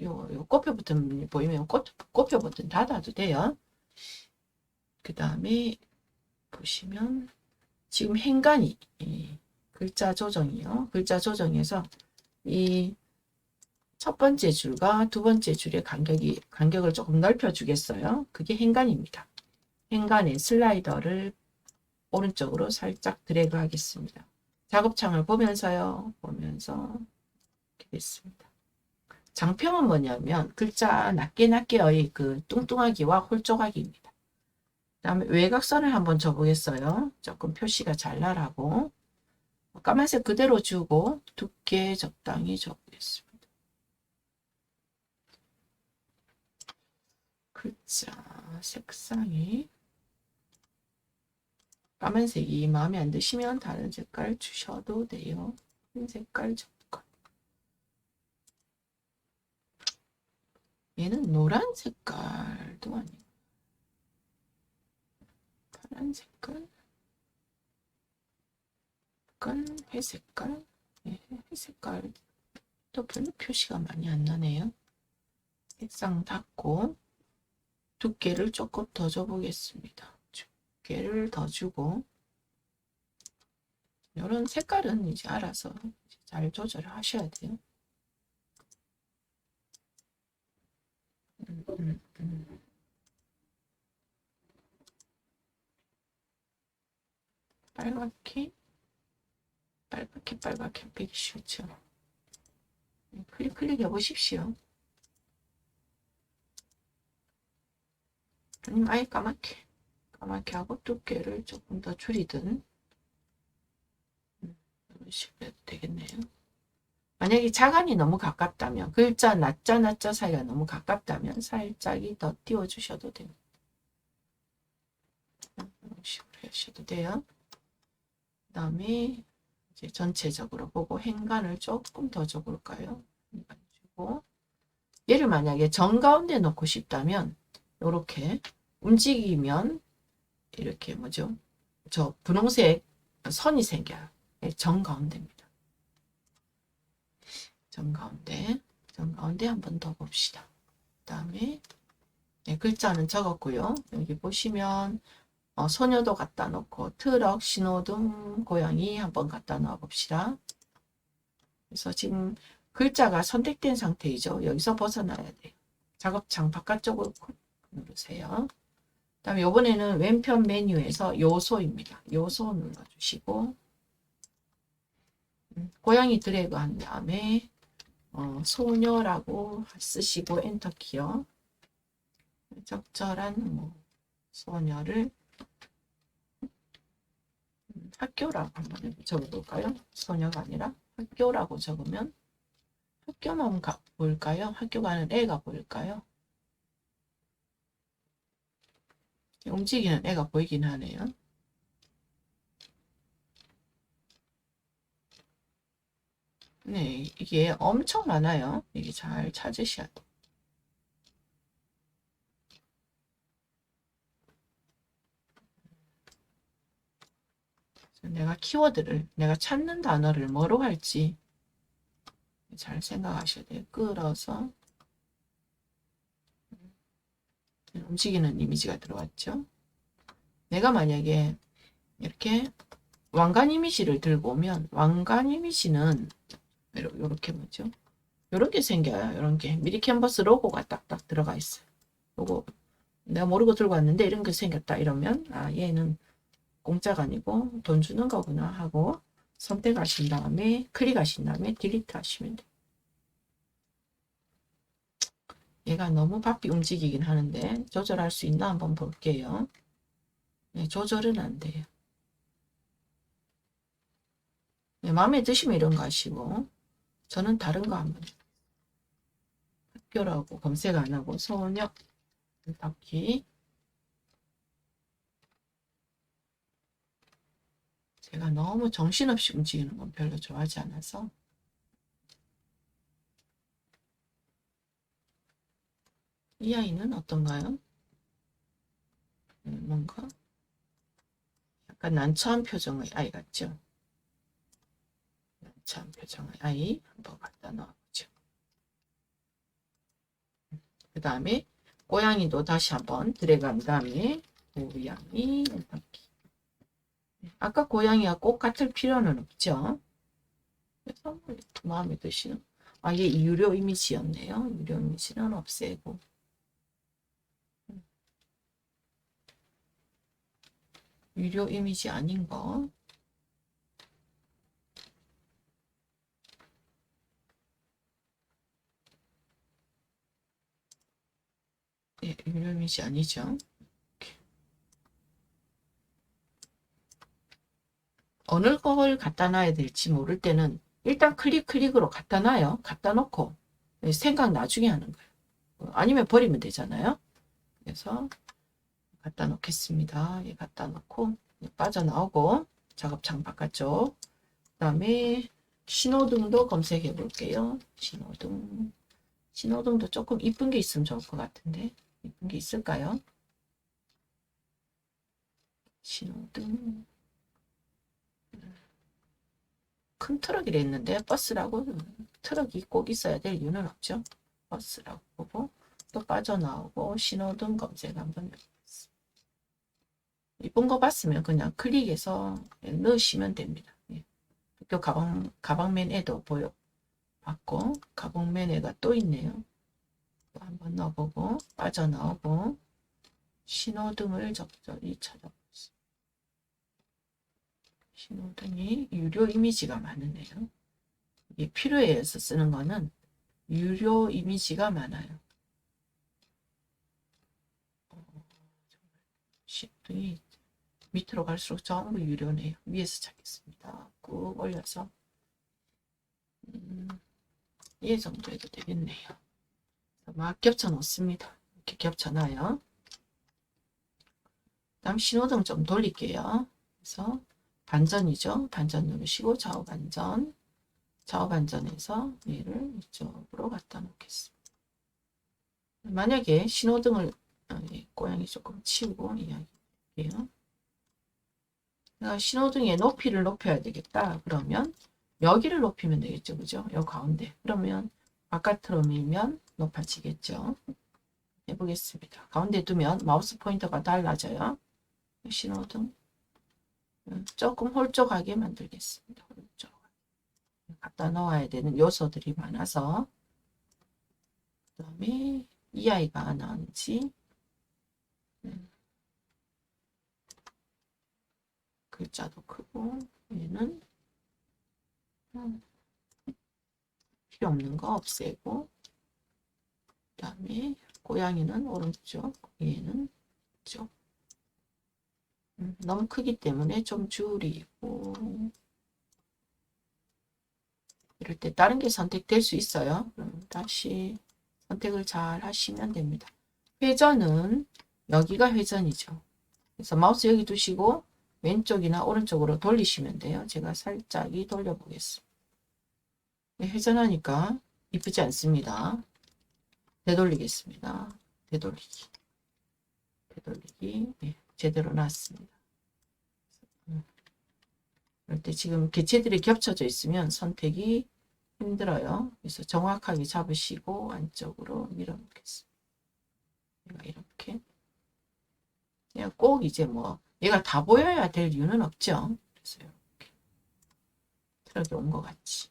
요 꽃표 버튼 보이면 꽃표 버튼 닫아도 돼요. 그 다음에 보시면 지금 행간이 글자 조정이요. 글자 조정에서 이 첫 번째 줄과 두 번째 줄의 간격을 조금 넓혀 주겠어요. 그게 행간입니다. 행간의 슬라이더를 오른쪽으로 살짝 드래그 하겠습니다. 작업창을 보면서요. 보면서 이렇게 됐습니다. 장평은 뭐냐면 글자 낮게의 그 뚱뚱하기와 홀쭉하기입니다. 그 다음에 외곽선을 한번 줘보겠어요. 조금 표시가 잘 나라고 까만색 그대로 주고 두께 적당히 줘보겠습니다. 글자 색상이 까만색이 마음에 안 드시면 다른 색깔 주셔도 돼요. 흰 색깔 적고 얘는 노란 색깔도 아니고 파란 색깔 약간 회색깔 회색깔도 별로 표시가 많이 안 나네요. 색상 닫고 두께를 조금 더 줘보겠습니다. 두께를 더 주고 이런 색깔은 이제 알아서 잘 조절을 하셔야 돼요. 빨갛게 빼기 쉽죠. 클릭 해보십시오. 아니면 아예 까맣게 하고 두께를 조금 더 줄이든 이런 식으로 해도 되겠네요. 만약에 자간이 너무 가깝다면 글자 낮자 사이가 너무 가깝다면 살짝이 더 띄워주셔도 됩니다. 이런 식으로 하셔도 돼요. 그 다음에 이제 전체적으로 보고 행간을 조금 더 줘볼까요? 행간 주고 얘를 만약에 정가운데 놓고 싶다면 이렇게 움직이면 이렇게 뭐죠? 저 분홍색 선이 생겨요. 정가운데입니다. 정가운데 한 번 더 봅시다. 그 다음에 네, 글자는 적었고요. 여기 보시면 소녀도 갖다 놓고 트럭, 신호등, 고양이 한번 갖다 놓아 봅시다. 그래서 지금 글자가 선택된 상태이죠. 여기서 벗어나야 돼요. 작업창 바깥쪽으로 누르세요. 그 다음에 이번에는 왼편 메뉴에서 요소입니다. 요소 눌러주시고 고양이 드래그 한 다음에 소녀라고 쓰시고 엔터키요. 적절한 소녀를 학교라고 한번 적어볼까요? 소녀가 아니라 학교라고 적으면 학교만 보일까요? 학교 가는 애가 보일까요? 움직이는 애가 보이긴 하네요. 네, 이게 엄청 많아요. 이게 잘 찾으셔야 돼요. 내가 키워드를, 내가 찾는 단어를 뭐로 할지 잘 생각하셔야 돼요. 끌어서 움직이는 이미지가 들어왔죠. 내가 만약에 이렇게 왕관 이미지를 들고 오면 왕관 이미지는 이렇게 뭐죠? 이렇게 생겨요. 이런 게 미리 캔버스 로고가 딱딱 들어가 있어요. 요거 내가 모르고 들고 왔는데 이런 게 생겼다 이러면 얘는 공짜가 아니고 돈 주는 거구나 하고 선택하신 다음에 클릭하신 다음에 딜리트 하시면 돼요. 얘가 너무 바삐 움직이긴 하는데 조절할 수 있나 한번 볼게요. 네, 조절은 안 돼요. 네, 마음에 드시면 이런 거 하시고 저는 다른 거 한번 학교라고 검색 안 하고 소녀 바퀴 제가 너무 정신없이 움직이는 건 별로 좋아하지 않아서 이 아이는 어떤가요? 뭔가 약간 난처한 표정의 아이 같죠? 난처한 표정의 아이 한번 갖다 넣어보죠. 그 다음에 고양이도 다시 한번 들어간 다음에 고양이 바퀴 아까 고양이가 꼭 같을 필요는 없죠. 그래서 마음에 드시는 이게 유료 이미지였네요. 유료 이미지는 없애고 유료 이미지 아닌 거 네, 유료 이미지 아니죠. 어느 걸 갖다 놔야 될지 모를 때는 일단 클릭으로 갖다 놔요. 갖다 놓고 생각 나중에 하는 거예요. 아니면 버리면 되잖아요. 그래서 갖다 놓겠습니다. 예, 갖다 놓고 빠져나오고 작업창 바깥쪽 그 다음에 신호등도 검색해 볼게요. 신호등도 조금 이쁜 게 있으면 좋을 것 같은데 이쁜 게 있을까요? 신호등 큰 트럭이라 했는데 버스라고 트럭이 꼭 있어야 될 이유는 없죠. 버스라고 보고 또 빠져나오고 신호등 검색 한번 해보겠습니다. 이쁜 거 봤으면 그냥 클릭해서 넣으시면 됩니다. 예. 학교 가방맨에도 봤고 가방맨에가 또 있네요. 또 한번 넣어보고 빠져나오고 신호등을 적절히 찾아보겠습니다. 신호등이 유료 이미지가 많으네요. 이게 필요에 의해서 쓰는 거는 유료 이미지가 많아요. 신호등이 밑으로 갈수록 전부 유료네요. 위에서 찾겠습니다. 꾹 올려서 이 정도 해도 되겠네요. 막 겹쳐 놓습니다. 이렇게 겹쳐 놔요. 다음 신호등 좀 돌릴게요. 그래서 반전이죠. 반전 누르시고 좌우 반전해서 얘를 이쪽으로 갖다 놓겠습니다. 만약에 신호등을 고양이 조금 치우고 이야기할게요. 내가 신호등의 높이를 높여야 되겠다. 그러면 여기를 높이면 되겠죠. 그죠? 요 가운데. 그러면 바깥으로 밀면 높아지겠죠. 해보겠습니다. 가운데 두면 마우스 포인터가 달라져요. 신호등 조금 홀쭉하게 만들겠습니다. 홀쭉. 갖다 넣어야 되는 요소들이 많아서 그 다음에 이 아이가 나은지 글자도 크고 얘는 필요 없는 거 없애고 그 다음에 고양이는 오른쪽 얘는 쪽 너무 크기 때문에 좀 줄이고 이럴 때 다른 게 선택될 수 있어요. 그럼 다시 선택을 잘 하시면 됩니다. 회전은 여기가 회전이죠. 그래서 마우스 여기 두시고 왼쪽이나 오른쪽으로 돌리시면 돼요. 제가 살짝 돌려보겠습니다. 회전하니까 이쁘지 않습니다. 되돌리겠습니다. 되돌리기. 네, 제대로 놨습니다. 그럴 때 지금 개체들이 겹쳐져 있으면 선택이 힘들어요. 그래서 정확하게 잡으시고 안쪽으로 밀어놓겠습니다. 이렇게. 꼭 이제 얘가 다 보여야 될 이유는 없죠. 그래서 이렇게 트럭이 온 것 같이.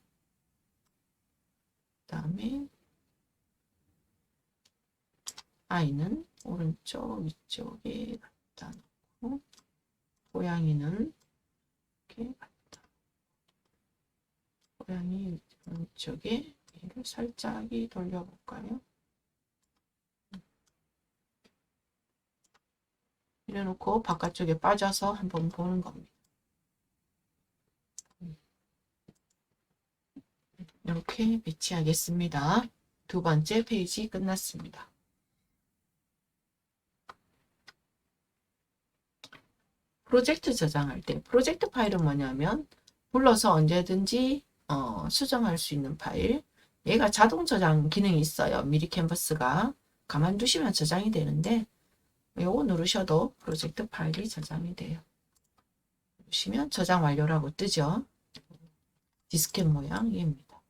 그 다음에 아이는 오른쪽 위쪽에 갖다 놓고 고양이는 이렇게 갖다 고양이 왼쪽에 얘를 살짝 돌려볼까요? 이래놓고 바깥쪽에 빠져서 한번 보는 겁니다. 이렇게 배치하겠습니다. 두 번째 페이지 끝났습니다. 프로젝트 저장할 때 프로젝트 파일은 뭐냐면 불러서 언제든지 수정할 수 있는 파일. 얘가 자동 저장 기능이 있어요. 미리 캔버스가 가만두시면 저장이 되는데 요거 누르셔도 프로젝트 파일이 저장이 돼요. 누르시면 저장 완료라고 뜨죠. 디스켓 모양입니다.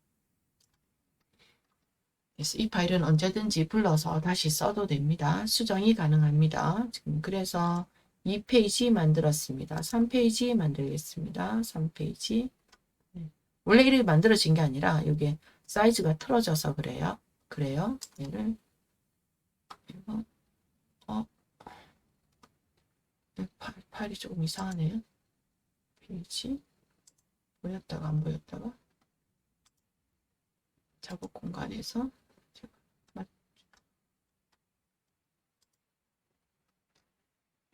그래서 이 파일은 언제든지 불러서 다시 써도 됩니다. 수정이 가능합니다. 지금 그래서 2페이지 만들었습니다. 3페이지 만들겠습니다. 3페이지. 원래 이렇게 만들어진 게 아니라 이게 사이즈가 틀어져서 그래요. 얘를 이거 파일이 조금 이상하네요. 페이지 보였다가 안 보였다가 작업 공간에서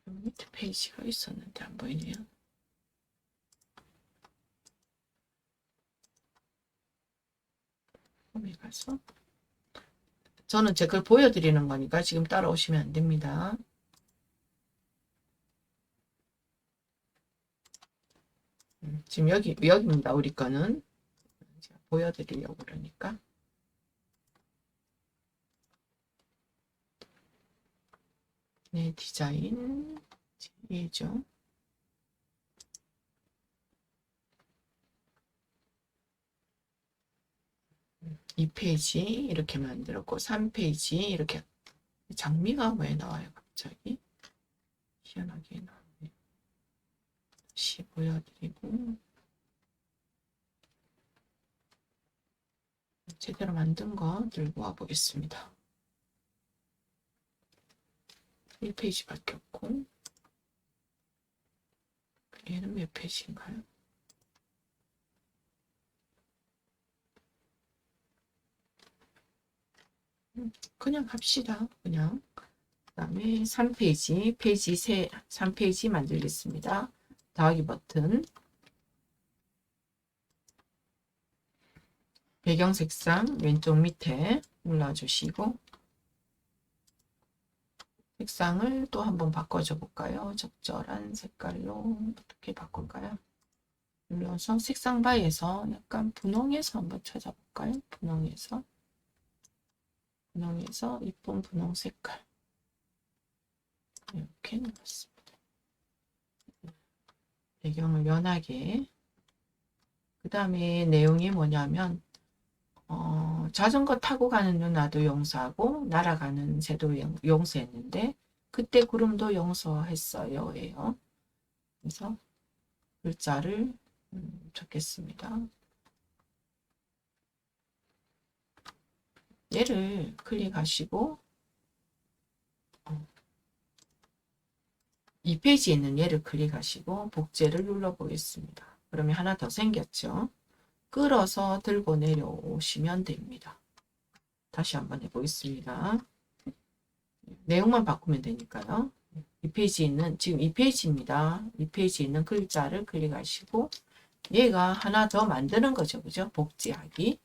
밑에 페이지가 있었는데 안 보이네요. 홈에 가서 저는 제 걸 보여드리는 거니까 지금 따라오시면 안 됩니다. 지금 여기입니다. 우리 거는 제가 보여드리려고 그러니까. 네, 디자인 예죠. 이 페이지 이렇게 만들었고 3페이지 이렇게 장미가 왜 나와요 갑자기 희한하게 나오네. 다시 보여드리고 제대로 만든 거 들고 와 보겠습니다. 1페이지 바뀌었고 얘는 몇 페이지인가요? 그냥 합시다. 그냥. 그 다음에 3페이지, 3페이지 만들겠습니다. 더하기 버튼. 배경 색상 왼쪽 밑에 눌러주시고 색상을 또 한번 바꿔줘 볼까요? 적절한 색깔로 어떻게 바꿀까요? 눌러서 색상 바에서 약간 분홍에서 한번 찾아볼까요? 분홍에서 이쁜 분홍 색깔 이렇게 눌렀습니다. 배경을 연하게. 그 다음에 내용이 뭐냐면 자전거 타고 가는 누나도 용서하고 날아가는 새도 용서했는데 그때 구름도 용서했어요. 예요. 그래서 글자를 적겠습니다. 얘를 클릭하시고 2페이지에 있는 얘를 클릭하시고 복제를 눌러 보겠습니다. 그러면 하나 더 생겼죠. 끌어서 들고 내려오시면 됩니다. 다시 한번 해보겠습니다. 내용만 바꾸면 되니까요. 2페이지에 있는 지금 2페이지입니다. 2페이지에 있는 글자를 클릭하시고 얘가 하나 더 만드는 거죠. 그죠? 복제하기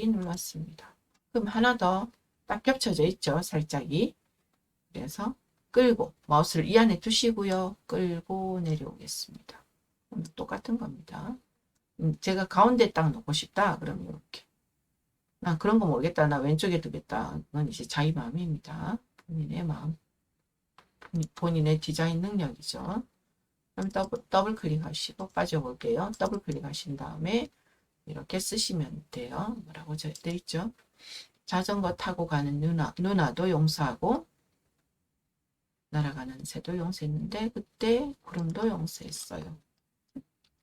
눌렀습니다. 그럼 하나 더 딱 겹쳐져 있죠. 살짝이. 그래서 끌고 마우스를 이 안에 두시고요. 끌고 내려오겠습니다. 똑같은 겁니다. 제가 가운데 딱 놓고 싶다. 그러면 이렇게. 나 그런 거 모르겠다. 나 왼쪽에 두겠다. 그건 이제 자기 마음입니다. 본인의 마음. 본인의 디자인 능력이죠. 그럼 더블 클릭하시고 빠져볼게요. 더블 클릭하신 다음에 이렇게 쓰시면 돼요. 뭐라고 되어 있죠? 자전거 타고 가는 누나도 용서하고 날아가는 새도 용서했는데 그때 구름도 용서했어요.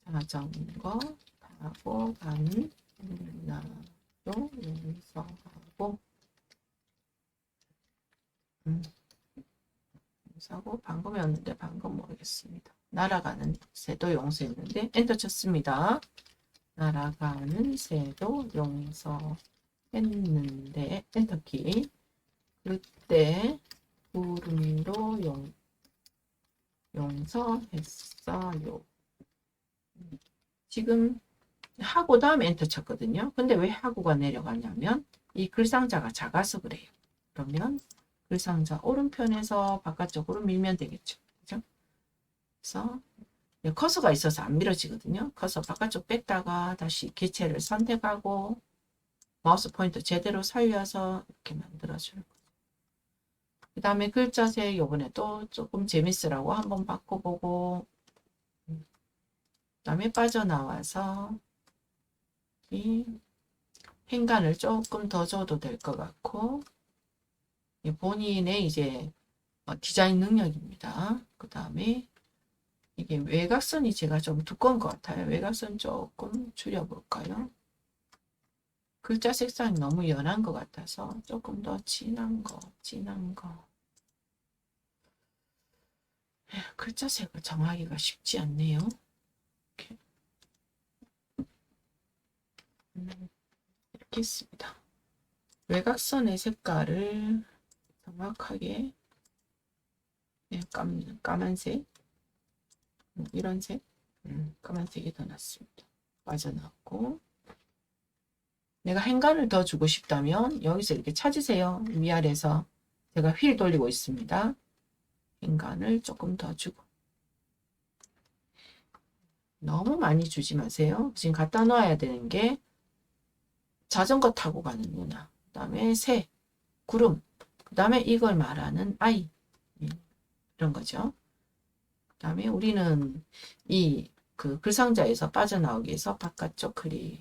자전거 타고 가는 누나도 용서하고 용서하고 방금이었는데 방금 모르겠습니다. 날아가는 새도 용서했는데 엔터 쳤습니다. 날아가는 새도 용서했는데 엔터키. 그때 구름도 용서했어요. 지금 하고 다음에 엔터 쳤거든요. 근데 왜 하고가 내려가냐면 이 글상자가 작아서 그래요. 그러면 글상자 오른편에서 바깥쪽으로 밀면 되겠죠. 그죠? 그래서 커서가 있어서 안 밀어지거든요. 커서 바깥쪽 뺐다가 다시 개체를 선택하고 마우스 포인터 제대로 살려서 이렇게 만들어주는 거예요. 그 다음에 글자색 요번에 또 조금 재밌으라고 한번 바꿔보고 그 다음에 빠져나와서 이 행간을 조금 더 줘도 될 것 같고 본인의 이제 디자인 능력입니다. 그 다음에 이게 외곽선이 제가 좀 두꺼운 것 같아요. 외곽선 조금 줄여볼까요? 글자 색상이 너무 연한 것 같아서 조금 더 진한 거. 글자 색을 정하기가 쉽지 않네요. 이렇게, 이렇게 했습니다. 외곽선의 색깔을 정확하게 까만색 이런 색 까만색이 더 낫습니다. 빠져나왔고 내가 행간을 더 주고 싶다면 여기서 이렇게 찾으세요. 위아래에서 제가 휠 돌리고 있습니다. 행간을 조금 더 주고 너무 많이 주지 마세요. 지금 갖다 놔야 되는 게 자전거 타고 가는 누나, 그 다음에 새, 구름, 그 다음에 이걸 말하는 아이 이런 거죠. 그 다음에 우리는 이 그 글상자에서 빠져나오기 위해서 바깥쪽 클릭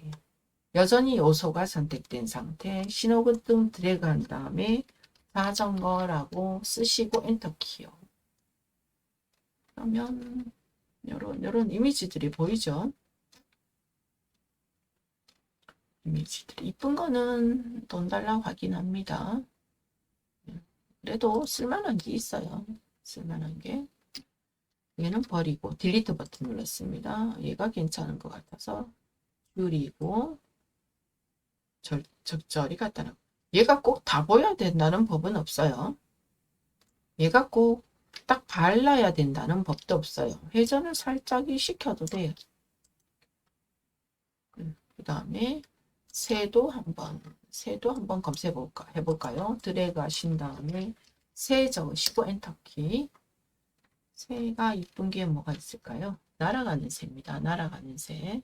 여전히 요소가 선택된 상태 신호등 드래그 한 다음에 자전거라고 쓰시고 엔터키요. 그러면 요런 이미지들이 보이죠. 이미지들이 이쁜 거는 돈 달라 확인합니다. 그래도 쓸만한 게 있어요. 쓸만한 게 얘는 버리고 딜리트 버튼 눌렀습니다. 얘가 괜찮은 것 같아서 줄이고 적절히 갖다 놓고 얘가 꼭 다 보여야 된다는 법은 없어요. 얘가 꼭 딱 발라야 된다는 법도 없어요. 회전을 살짝 시켜도 돼요. 그 다음에 새도 한번 검색해 해볼까요? 드래그 하신 다음에 새 적으시고 엔터키. 새가 이쁜 게 뭐가 있을까요? 날아가는 새입니다. 날아가는 새.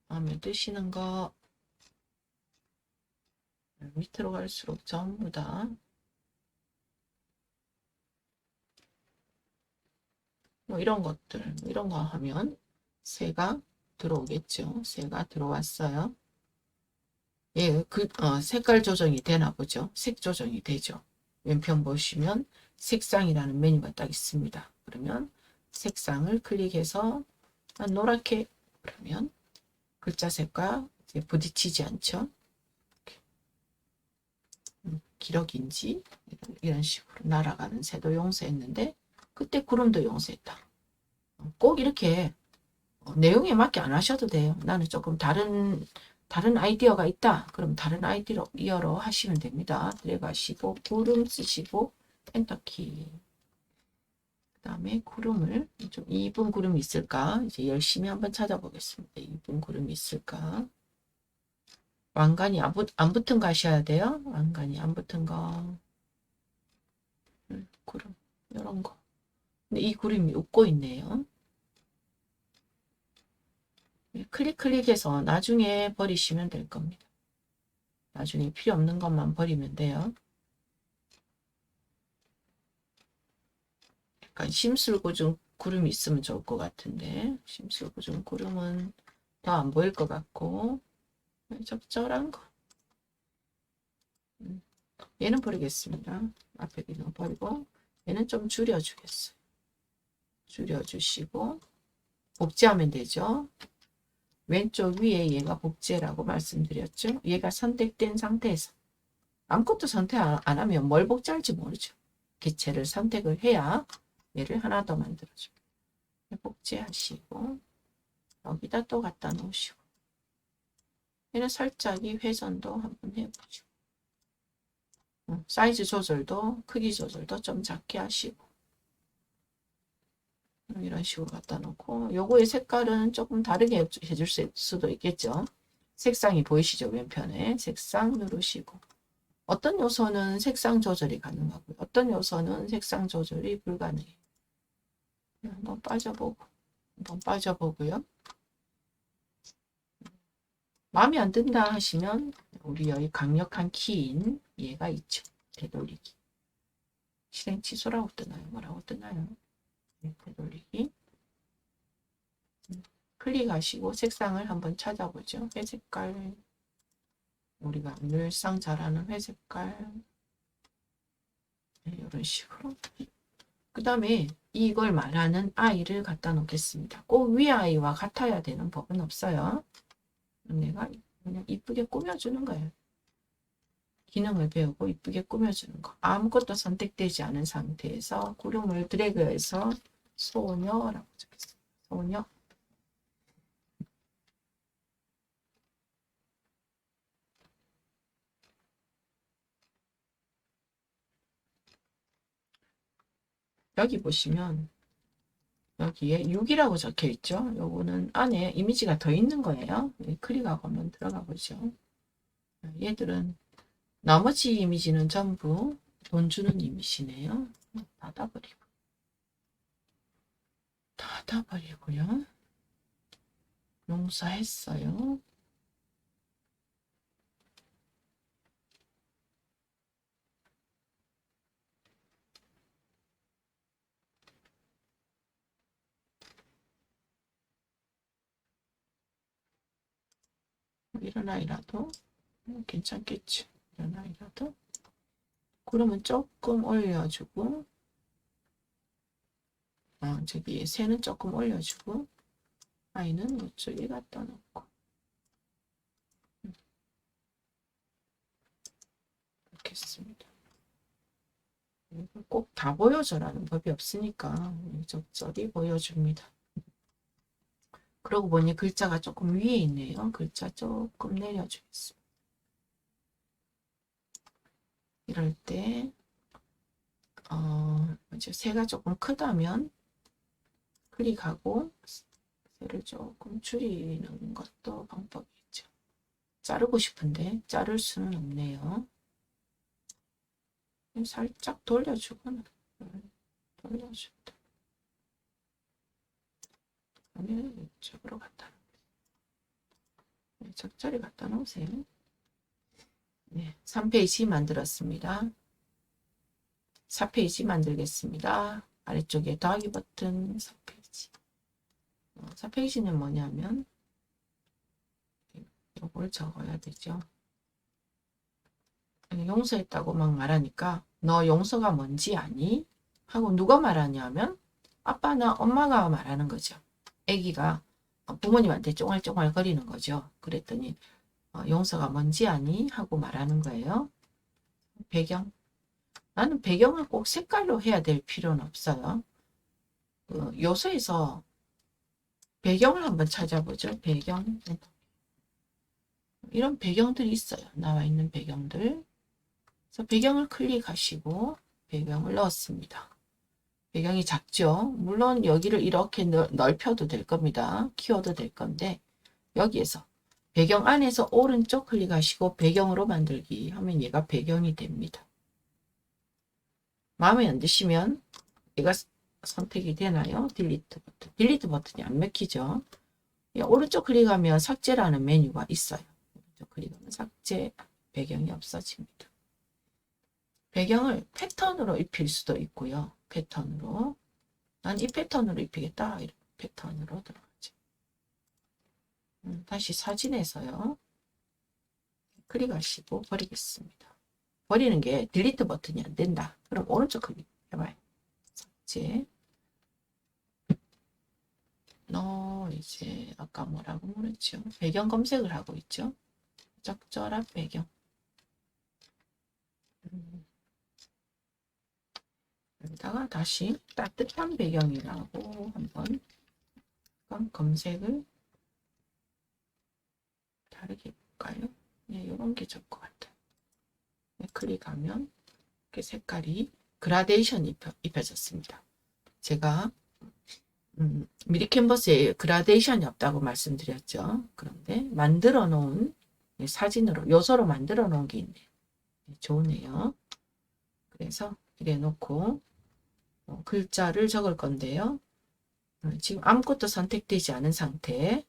마음에 드시는 거 밑으로 갈수록 전부 다 뭐 이런 것들 이런 거 하면 새가 들어오겠죠. 새가 들어왔어요. 예, 색깔 조정이 되나 보죠. 색 조정이 되죠. 왼편 보시면 색상이라는 메뉴가 딱 있습니다. 그러면 색상을 클릭해서 노랗게 그러면 글자 색과 이제 부딪히지 않죠. 기러기인지 이런 식으로 날아가는 새도 용서했는데 그때 구름도 용서했다. 꼭 이렇게 내용에 맞게 안 하셔도 돼요. 나는 조금 다른 아이디어가 있다. 그럼 다른 아이디어로 하시면 됩니다. 드래그 하시고 구름 쓰시고 엔터키. 그 다음에 구름을 좀 이쁜 구름이 있을까? 이제 열심히 한번 찾아보겠습니다. 이쁜 구름이 있을까? 왕관이 안 붙은 거 하셔야 돼요. 왕관이 안 붙은 거. 구름 이런 거. 근데 이 구름이 웃고 있네요. 클릭해서 나중에 버리시면 될 겁니다. 나중에 필요 없는 것만 버리면 돼요. 약간 심술궂은 구름이 있으면 좋을 것 같은데 심술궂은 구름은 더 안 보일 것 같고 적절한 거. 얘는 버리겠습니다. 앞에 있는 거 버리고 얘는 좀 줄여주겠어요. 줄여주시고 복제하면 되죠. 왼쪽 위에 얘가 복제라고 말씀드렸죠. 얘가 선택된 상태에서 아무것도 선택 안 하면 뭘 복제할지 모르죠. 개체를 선택을 해야 얘를 하나 더 만들어줘. 복제하시고 여기다 또 갖다 놓으시고 얘는 살짝 회전도 한번 해보시고 사이즈 조절도 크기 조절도 좀 작게 하시고 이런 식으로 갖다 놓고 요거의 색깔은 조금 다르게 해줄 수도 있겠죠. 색상이 보이시죠? 왼편에 색상 누르시고 어떤 요소는 색상 조절이 가능하고요. 어떤 요소는 색상 조절이 불가능해요. 한번 빠져보고요. 마음에 안 든다 하시면 우리 여기 강력한 키인 얘가 있죠. 되돌리기. 실행 취소라고 뜨나요? 뭐라고 뜨나요? 되돌리기. 클릭하시고 색상을 한번 찾아보죠. 회색깔. 우리가 늘상 잘 아는 회색깔. 네, 이런 식으로. 그 다음에 이걸 말하는 아이를 갖다 놓겠습니다. 꼭 위아이와 같아야 되는 법은 없어요. 내가 그냥 이쁘게 꾸며주는 거예요. 기능을 배우고 이쁘게 꾸며주는 거. 아무것도 선택되지 않은 상태에서 구름을 드래그해서 소녀라고 적겠습니다. 소녀. 여기 보시면 여기에 6이라고 적혀 있죠. 요거는 안에 이미지가 더 있는 거예요. 클릭하고 한번 들어가 보죠. 얘들은 나머지 이미지는 전부 돈 주는 이미지네요. 닫아버리고요. 용서했어요. 이런 아이라도 괜찮겠죠. 이런 아이라도. 그러면 조금 올려주고, 저기 새는 조금 올려주고, 아이는 이쪽에 갖다 놓고. 놓겠습니다. 꼭 다 보여줘라는 법이 없으니까 적절히 보여줍니다. 그러고 보니 글자가 조금 위에 있네요. 글자 조금 내려주겠습니다. 이럴 때 새가 조금 크다면 클릭하고 새를 조금 줄이는 것도 방법이 있죠. 자르고 싶은데 자를 수는 없네요. 살짝 돌려주거나 돌려준다. 그러면 이쪽으로 갖다 놓으세요. 적절히 갖다 놓으세요. 네, 3페이지 만들었습니다. 4페이지 만들겠습니다. 아래쪽에 더하기 버튼 4페이지. 4페이지는 뭐냐면 이걸 적어야 되죠. 용서했다고 막 말하니까 너 용서가 뭔지 아니? 하고 누가 말하냐면 아빠나 엄마가 말하는 거죠. 아기가 부모님한테 쫑알쫑알 거리는 거죠. 그랬더니 용서가 뭔지 아니? 하고 말하는 거예요. 배경. 나는 배경을 꼭 색깔로 해야 될 필요는 없어요. 요소에서 배경을 한번 찾아보죠. 배경. 이런 배경들이 있어요. 나와 있는 배경들. 그래서 배경을 클릭하시고 배경을 넣었습니다. 배경이 작죠. 물론 여기를 이렇게 넓혀도 될 겁니다. 키워도 될 건데 여기에서 배경 안에서 오른쪽 클릭하시고 배경으로 만들기 하면 얘가 배경이 됩니다. 마음에 안 드시면 얘가 선택이 되나요? 딜리트 버튼. 딜리트 버튼이 안 먹히죠. 오른쪽 클릭하면 삭제라는 메뉴가 있어요. 오른쪽 클릭하면 삭제, 배경이 없어집니다. 배경을 패턴으로 입힐 수도 있고요. 패턴으로. 난 이 패턴으로 입히겠다. 이런 패턴으로 들어가죠. 다시 사진에서요. 클릭하시고 버리겠습니다. 버리는 게 딜리트 버튼이 안 된다. 그럼 오른쪽 클릭 해봐요. 삭제. 이제 아까 뭐라고 그랬죠? 배경 검색을 하고 있죠. 적절한 배경. 여기다가 다시 따뜻한 배경이라고 한번 검색을 다르게 해볼까요? 네, 이런 게 좋을 것 같아요. 네, 클릭하면 이렇게 색깔이 그라데이션 입혀졌습니다. 제가 미리 캔버스에 그라데이션이 없다고 말씀드렸죠. 그런데 만들어 놓은 사진으로 요소로 만들어 놓은 게 있네요. 좋으네요. 그래서 이래 놓고 글자를 적을 건데요. 지금 아무것도 선택되지 않은 상태에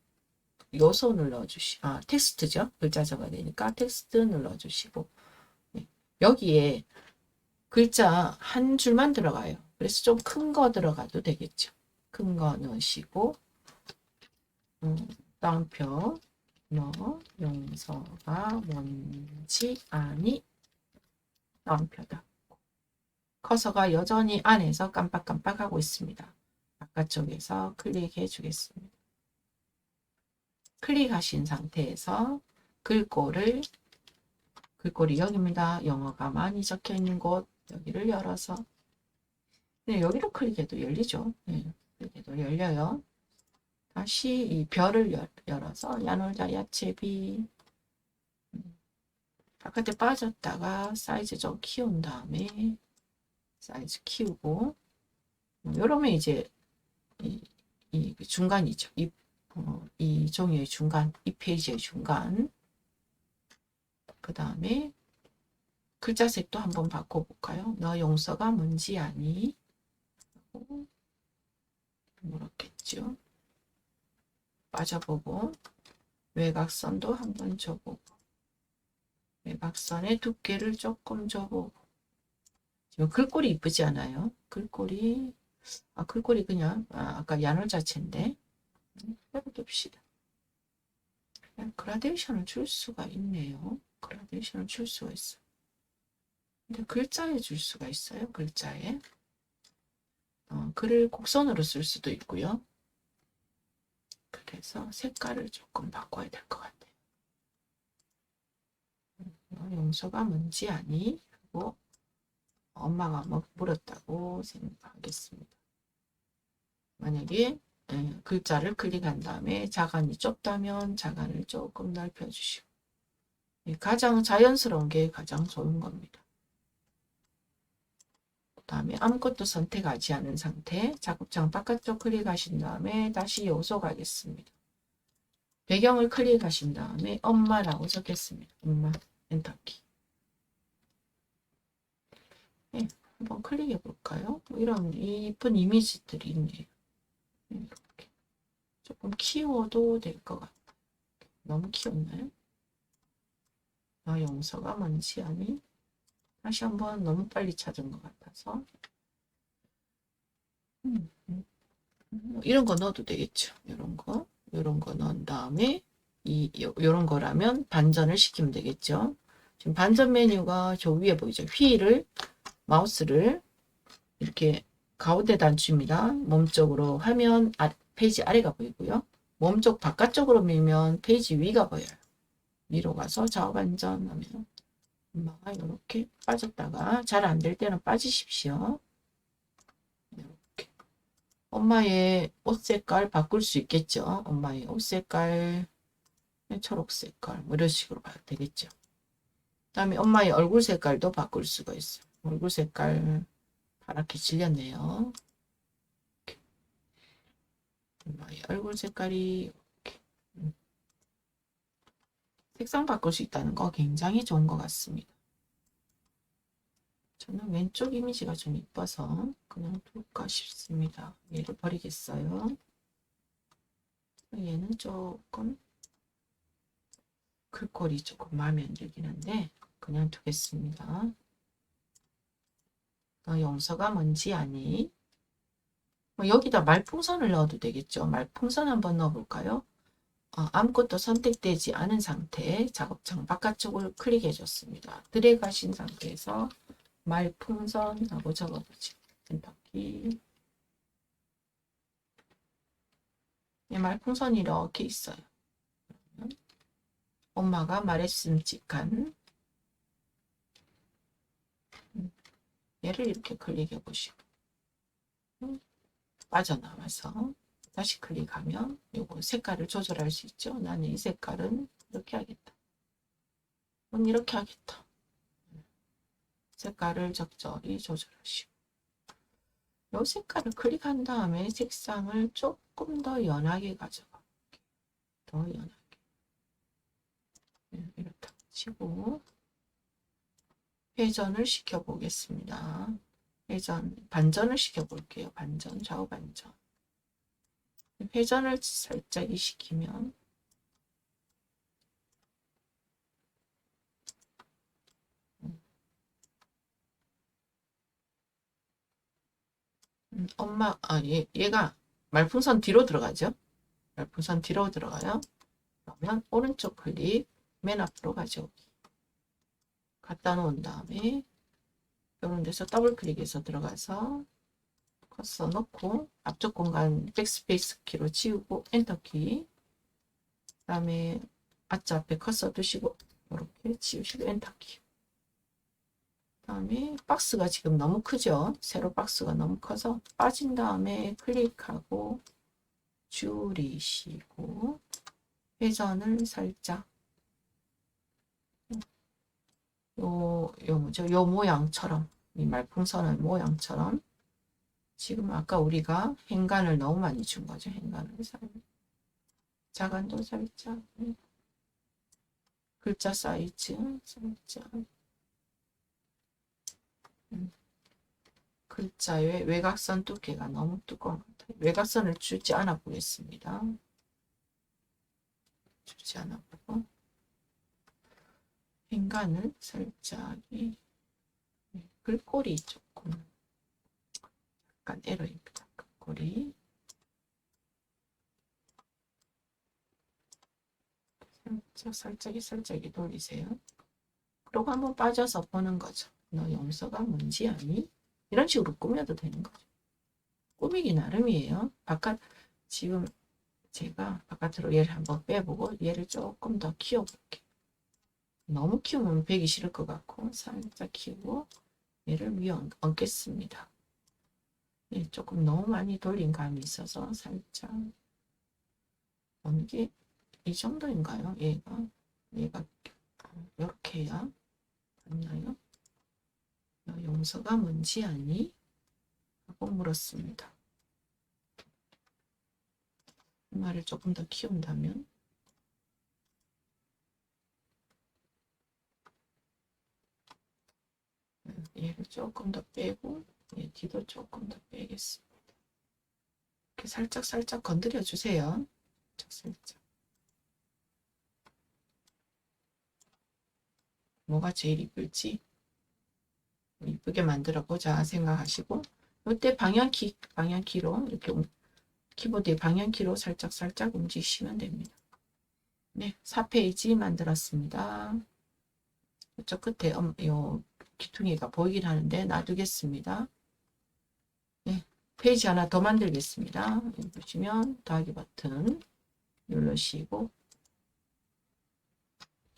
요소 눌러주시, 텍스트죠. 글자 적어야 되니까 텍스트 눌러주시고 여기에 글자 한 줄만 들어가요. 그래서 좀 큰 거 들어가도 되겠죠. 큰 거 넣으시고 다운표 너 용서가 뭔지 아니 다운표다. 커서가 여전히 안에서 깜빡깜빡 하고 있습니다. 바깥쪽에서 클릭해 주겠습니다. 클릭하신 상태에서 글꼴이 여기입니다. 영어가 많이 적혀 있는 곳 여기를 열어서 네, 여기를 클릭해도 열리죠. 네, 클릭해도 열려요. 다시 이 별을 열어서 야놀자 야채비 바깥에 빠졌다가 사이즈 좀 키운 다음에 사이즈 키우고 이러면 이제 이 중간이죠. 이 종이의 중간, 이 페이지의 중간. 그 다음에 글자 색도 한번 바꿔볼까요? 너 용서가 뭔지 아니? 물었겠죠. 빠져보고 외곽선도 한번 줘보고 외곽선의 두께를 조금 줘보고 지금 글꼴이 이쁘지 않아요? 글꼴이 그냥 아까 야놀 자체인데 해봅시다. 그냥 그라데이션을 줄 수가 있네요. 그라데이션을 줄 수가 있어. 근데 글자에 줄 수가 있어요. 글자에 글을 곡선으로 쓸 수도 있고요. 그래서 색깔을 조금 바꿔야 될 것 같아요. 용서가 뭔지 아니? 하고 엄마가 물었다고 생각하겠습니다. 만약에 글자를 클릭한 다음에 자간이 좁다면 자간을 조금 넓혀주시고 가장 자연스러운 게 가장 좋은 겁니다. 그 다음에 아무것도 선택하지 않은 상태 작업장 바깥쪽 클릭하신 다음에 다시 요소 가겠습니다. 배경을 클릭하신 다음에 엄마라고 적겠습니다. 엄마 엔터키. 네, 한번 클릭해 볼까요? 이런 이쁜 이미지들이 있네요. 이렇게 조금 키워도 될 것 같아요. 너무 키웠나요? 용서가 뭔지 아니? 다시 한번 너무 빨리 찾은 것 같아서 이런 거 넣어도 되겠죠. 이런 거 넣은 다음에 이런 거라면 반전을 시키면 되겠죠. 지금 반전 메뉴가 저 위에 보이죠. 휠을 마우스를 이렇게 가운데다 줍니다. 몸쪽으로 하면 페이지 아래가 보이고요. 몸쪽 바깥쪽으로 밀면 페이지 위가 보여요. 위로 가서 좌우 반전하면 엄마가 이렇게 빠졌다가 잘 안 될 때는 빠지십시오. 이렇게 엄마의 옷 색깔 바꿀 수 있겠죠. 엄마의 옷 색깔 초록 색깔 이런 식으로 봐도 되겠죠. 그다음에 엄마의 얼굴 색깔도 바꿀 수가 있어요. 얼굴 색깔 파랗게 질렸네요. 이렇게. 엄마의 얼굴 색깔이 이렇게. 색상 바꿀 수 있다는 거 굉장히 좋은 것 같습니다. 저는 왼쪽 이미지가 좀 이뻐서 그냥 둘까 싶습니다. 얘를 버리겠어요. 얘는 조금 글꼴이 조금 마음에 안 들긴 한데 그냥 두겠습니다. 용서가 뭔지 아니? 여기다 말풍선을 넣어도 되겠죠. 말풍선 한번 넣어볼까요? 아무것도 선택되지 않은 상태에 작업장 바깥쪽을 클릭해 줬습니다. 드래그 하신 상태에서 말풍선 하고 적어보죠. 엔터키. 말풍선이 이렇게 있어요. 엄마가 말했음직한 얘를 이렇게 클릭해 보시고 빠져나와서 다시 클릭하면 요거 색깔을 조절할 수 있죠. 나는 이 색깔은 이렇게 하겠다. 이렇게 하겠다. 색깔을 적절히 조절하시고 요 색깔을 클릭한 다음에 색상을 조금 더 연하게 가져가. 더 연하게. 이렇게 치고 회전을 시켜 보겠습니다. 반전을 시켜 볼게요. 반전, 좌우 반전. 회전을 살짝 시키면 얘가 말풍선 뒤로 들어가죠. 말풍선 뒤로 들어가요. 그러면 오른쪽 클릭 맨 앞으로 가져오기. 갖다 놓은 다음에 이런 데서 더블 클릭해서 들어가서 커서 넣고 앞쪽 공간 백스페이스 키로 지우고 엔터 키. 그 다음에 아짜 앞에 커서 두시고 이렇게 지우시고 엔터 키. 그 다음에 박스가 지금 너무 크죠. 세로 박스가 너무 커서 빠진 다음에 클릭하고 줄이시고 회전을 살짝 요 모양처럼 이 말풍선의 모양처럼 지금 아까 우리가 행간을 너무 많이 준 거죠. 행간을 자간도 살짝 글자 사이즈 살짝 글자의 외곽선 두께가 너무 두꺼운 것 같아요. 외곽선을 주지 않아 보겠습니다. 주지 않아 보고 행간을 살짝 글꼴이 조금 약간 에러입니다. 글꼴이 살짝이 돌리세요. 그리고 한번 빠져서 보는 거죠. 너 염소가 뭔지 아니? 이런 식으로 꾸며도 되는 거죠. 꾸미기 나름이에요. 지금 제가 바깥으로 얘를 한번 빼보고 얘를 조금 더 키워볼게요. 너무 키우면 배기 싫을 것 같고 살짝 키우고 얘를 위에 얹겠습니다. 예, 조금 너무 많이 돌린 감이 있어서 살짝 얹기 이 정도인가요? 얘가 이렇게 해야 맞나요? 용서가 뭔지 아니? 하고 물었습니다. 말을 조금 더 키운다면 얘를 조금 더 빼고 얘 뒤도 조금 더 빼겠습니다. 이렇게 살짝 건드려 주세요. 살짝. 뭐가 제일 이쁠지 이쁘게 만들어 보자 생각하시고 이때 방향키로 이렇게 키보드의 방향키로 살짝 움직이시면 됩니다. 네, 4페이지 만들었습니다. 저 끝에 요 귀퉁이가 보이긴 하는데 놔두겠습니다. 네, 페이지 하나 더 만들겠습니다. 여기 보시면 더하기 버튼 누르시고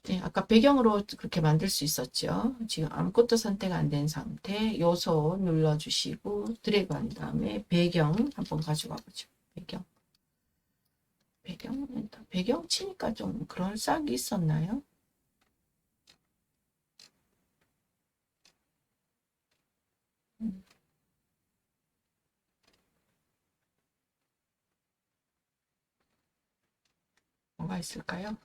네, 아까 배경으로 그렇게 만들 수 있었죠. 지금 아무것도 선택 안 된 상태 요소 눌러주시고 드래그 한 다음에 배경 한번 가져가 보죠. 배경 치니까 좀 그럴싸하게 있었나요? 뭐가 있을까요?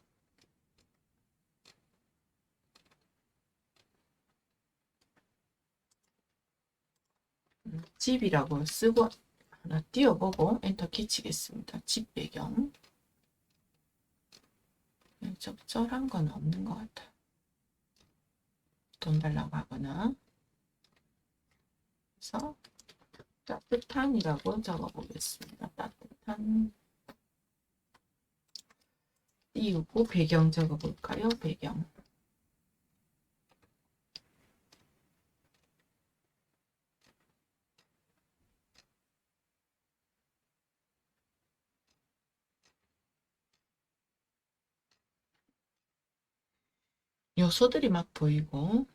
집이라고 쓰고 하나 띄워보고 엔터 키 치겠습니다. 집 배경 적절한 건 없는 것 같아요. 돈 달라고 하거나 그래서 따뜻한이라고 적어보겠습니다. 따뜻한 띄우고 배경 적어볼까요? 배경 요소들이 막 보이고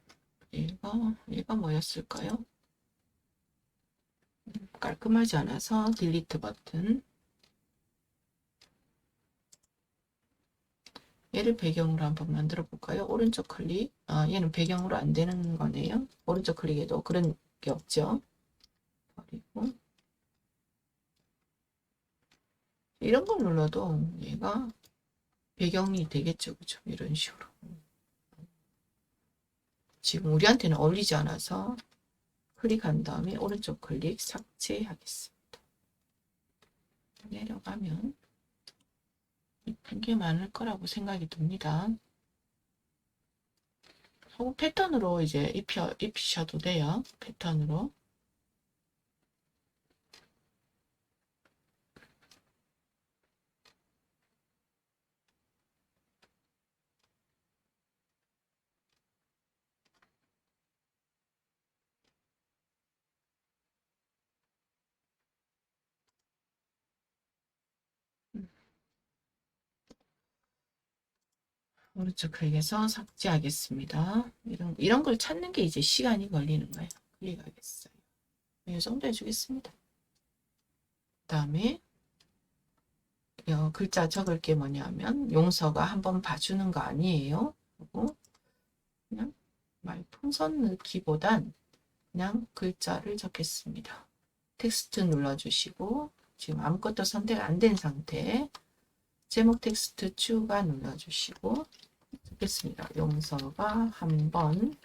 얘가 뭐였을까요? 깔끔하지 않아서 딜리트 버튼 얘를 배경으로 한번 만들어 볼까요? 오른쪽 클릭 얘는 배경으로 안 되는 거네요. 오른쪽 클릭해도 그런 게 없죠. 그리고 이런 걸 눌러도 얘가 배경이 되겠죠. 그죠? 이런 식으로. 지금 우리한테는 어울리지 않아서 클릭한 다음에 오른쪽 클릭 삭제하겠습니다. 내려가면 이쁜 게 많을 거라고 생각이 듭니다. 혹은 패턴으로 이제 입히셔도 돼요. 패턴으로. 오른쪽 클릭해서 삭제하겠습니다. 이런 걸 찾는 게 이제 시간이 걸리는 거예요. 클릭하겠어요. 이 정도 해주겠습니다. 그 다음에 글자 적을 게 뭐냐면 용서가 한번 봐주는 거 아니에요. 그리고 그냥 말풍선 넣기보단 그냥 글자를 적겠습니다. 텍스트 눌러주시고 지금 아무것도 선택 안 된 상태 제목 텍스트 추가 눌러주시고 적겠습니다. 용서가 한번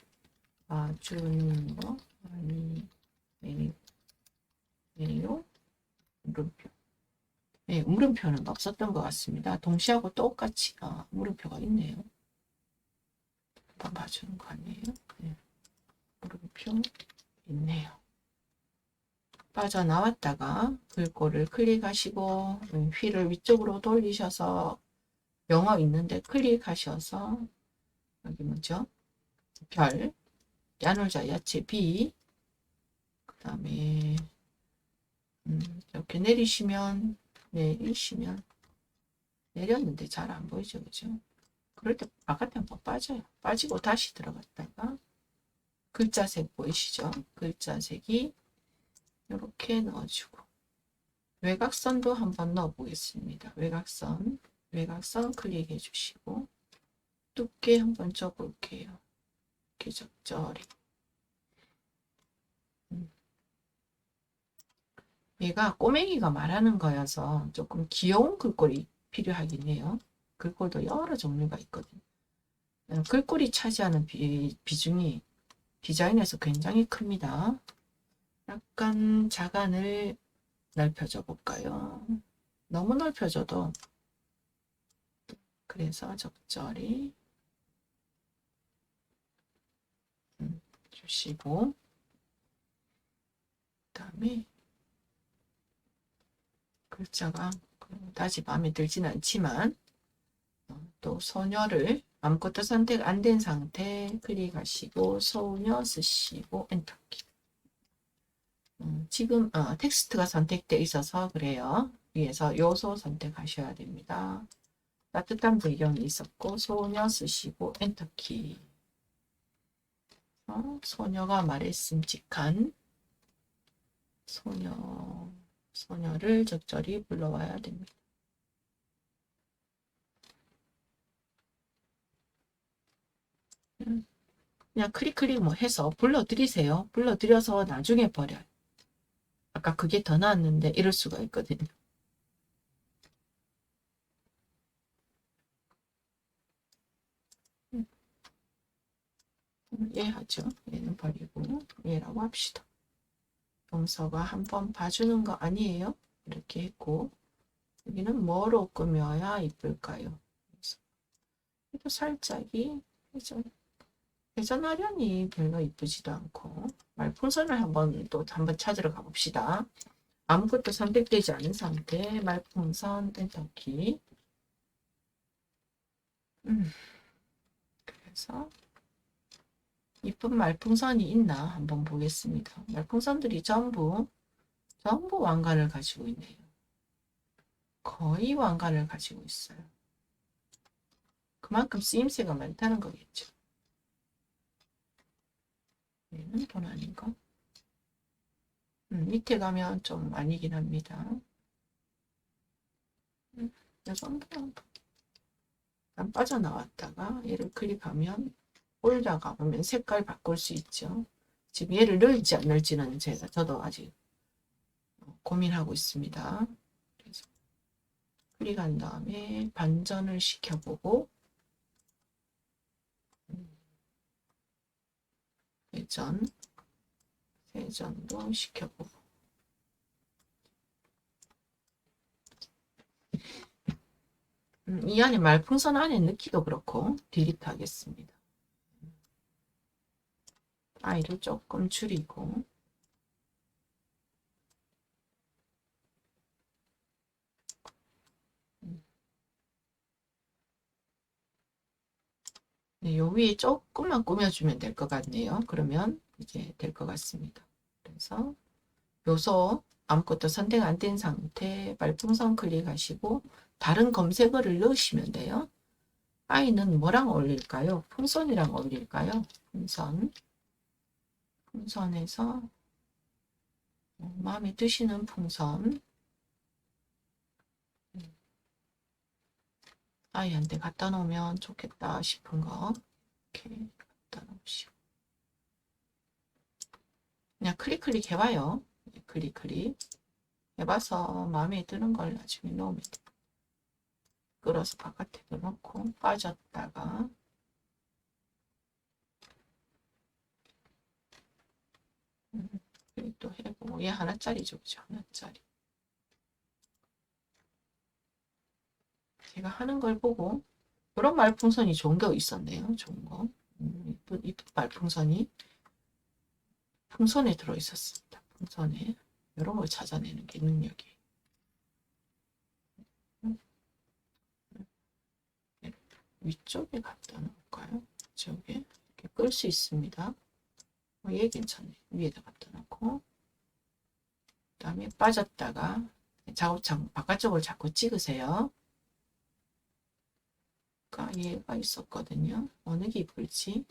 봐주는 거 아니에요. 물음표. 네, 물음표는 없었던 것 같습니다. 동시하고 똑같이 물음표가 있네요. 한번 봐주는 거 아니에요? 네, 물음표 있네요. 빠져나왔다가 글꼴을 클릭하시고 휠을 위쪽으로 돌리셔서 영어 있는데 클릭하셔서 여기 뭐죠? 별, 야놀자 야채 B 그 다음에 이렇게 내리시면 내렸는데 잘 안 보이죠, 그죠? 그럴 때 바깥에 한번 빠져요. 빠지고 다시 들어갔다가 글자색 보이시죠? 글자색이 이렇게 넣어주고 외곽선도 한번 넣어 보겠습니다. 외곽선 클릭해 주시고 두께 한번 줘볼게요. 이렇게 적절히. 얘가 꼬맹이가 말하는 거여서 조금 귀여운 글꼴이 필요하긴 해요. 글꼴도 여러 종류가 있거든요. 글꼴이 차지하는 비중이 디자인에서 굉장히 큽니다. 약간 자간을 넓혀줘 볼까요? 너무 넓혀줘도 그래서 적절히 주시고 그 다음에 글자가 그다지 마음에 들진 않지만 또 소녀를 아무것도 선택 안 된 상태 클릭하시고 소녀 쓰시고 엔터키. 지금 텍스트가 선택되어 있어서 그래요. 위에서 요소 선택하셔야 됩니다. 따뜻한 배경이 있었고 소녀 쓰시고 엔터키. 소녀가 말했음직한 소녀를 적절히 불러와야 됩니다. 그냥 클릭 뭐 해서 불러드리세요. 불러드려서 나중에 버려요. 아까 그게 더 나았는데 이럴 수가 있거든요. 얘 하죠. 얘는 버리고 얘라고 합시다. 용서가 한번 봐주는 거 아니에요? 이렇게 했고 여기는 뭐로 꾸며야 이쁠까요? 그래도 살짝이 회전하려니 별로 이쁘지도 않고 말풍선을 한번 찾으러 가봅시다. 아무것도 선택되지 않은 상태 말풍선 엔터키. 그래서 이쁜 말풍선이 있나 한번 보겠습니다. 말풍선들이 전부 왕관을 가지고 있네요. 거의 왕관을 가지고 있어요. 그만큼 쓰임새가 많다는 거겠죠. 얘는 돈 아닌가? 밑에 가면 좀 아니긴 합니다. 이 정도는 빠져나왔다가 얘를 클릭하면 올라가 보면 색깔 바꿀 수 있죠. 지금 얘를 넣을지 안 넣을지는 저도 아직 고민하고 있습니다. 그래서 클릭한 다음에 반전을 시켜보고 회전도 시켜보고 이 안에 말풍선 안에 넣기도 그렇고 딜리트 하겠습니다. 아이를 조금 줄이고 네, 요 위에 조금만 꾸며주면 될 것 같네요. 그러면 이제 될 것 같습니다. 그래서 요소 아무것도 선택 안 된 상태 말풍선 클릭하시고 다른 검색어를 넣으시면 돼요. 아이는 뭐랑 어울릴까요? 풍선이랑 어울릴까요? 풍선에서 마음에 드시는 풍선 아이한테 갖다 놓으면 좋겠다 싶은 거 이렇게 갖다 놓으시고 그냥 클릭 해봐요. 클릭 해봐서 마음에 드는 걸 나중에 넣으면 돼요. 끌어서 바깥에 넣고 빠졌다가 또 해보고 얘 하나짜리죠. 그죠? 하나짜리 제가 하는 걸 보고 이런 말풍선이 좋은 게 있었네요. 좋은 거 이쁜 말풍선이 풍선에 들어있었습니다. 풍선에 이런 걸 찾아내는 게 능력이 위쪽에 갖다 놓을까요? 이쪽에 이렇게 끌 수 있습니다. 얘 괜찮네. 위에다 갖다 놓고 그 다음에 빠졌다가 작업창 바깥쪽을 자꾸 찍으세요. 얘가 있었거든요. 어느 게 이쁠지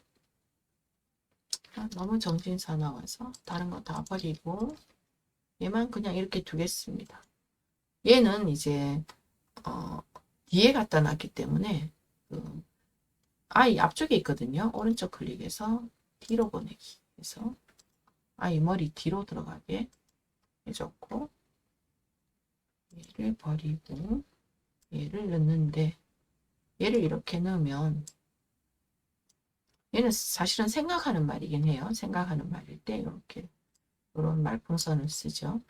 너무 정신 사나워서 다른 거 다 버리고 얘만 그냥 이렇게 두겠습니다. 얘는 이제 뒤에 갖다 놨기 때문에 아이 앞쪽에 있거든요. 오른쪽 클릭해서 뒤로 보내기 해서 아이 머리 뒤로 들어가게 해줬고 얘를 버리고 얘를 넣는데 얘를 이렇게 넣으면 얘는 사실은 생각하는 말이긴 해요. 생각하는 말일 때 이렇게 이런 말풍선을 쓰죠.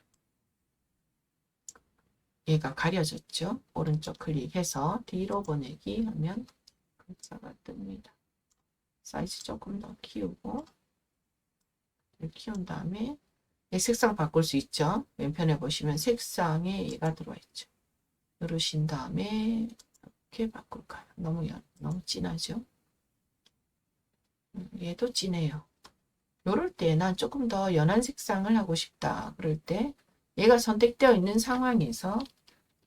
얘가 가려졌죠. 오른쪽 클릭해서 뒤로 보내기 하면 글자가 뜹니다. 사이즈 조금 더 키우고 키운 다음에 얘 색상 바꿀 수 있죠. 왼편에 보시면 색상에 얘가 들어와 있죠. 누르신 다음에 이렇게 바꿀까요? 너무 진하죠. 얘도 진해요. 요럴 때 난 조금 더 연한 색상을 하고 싶다. 그럴 때 얘가 선택되어 있는 상황에서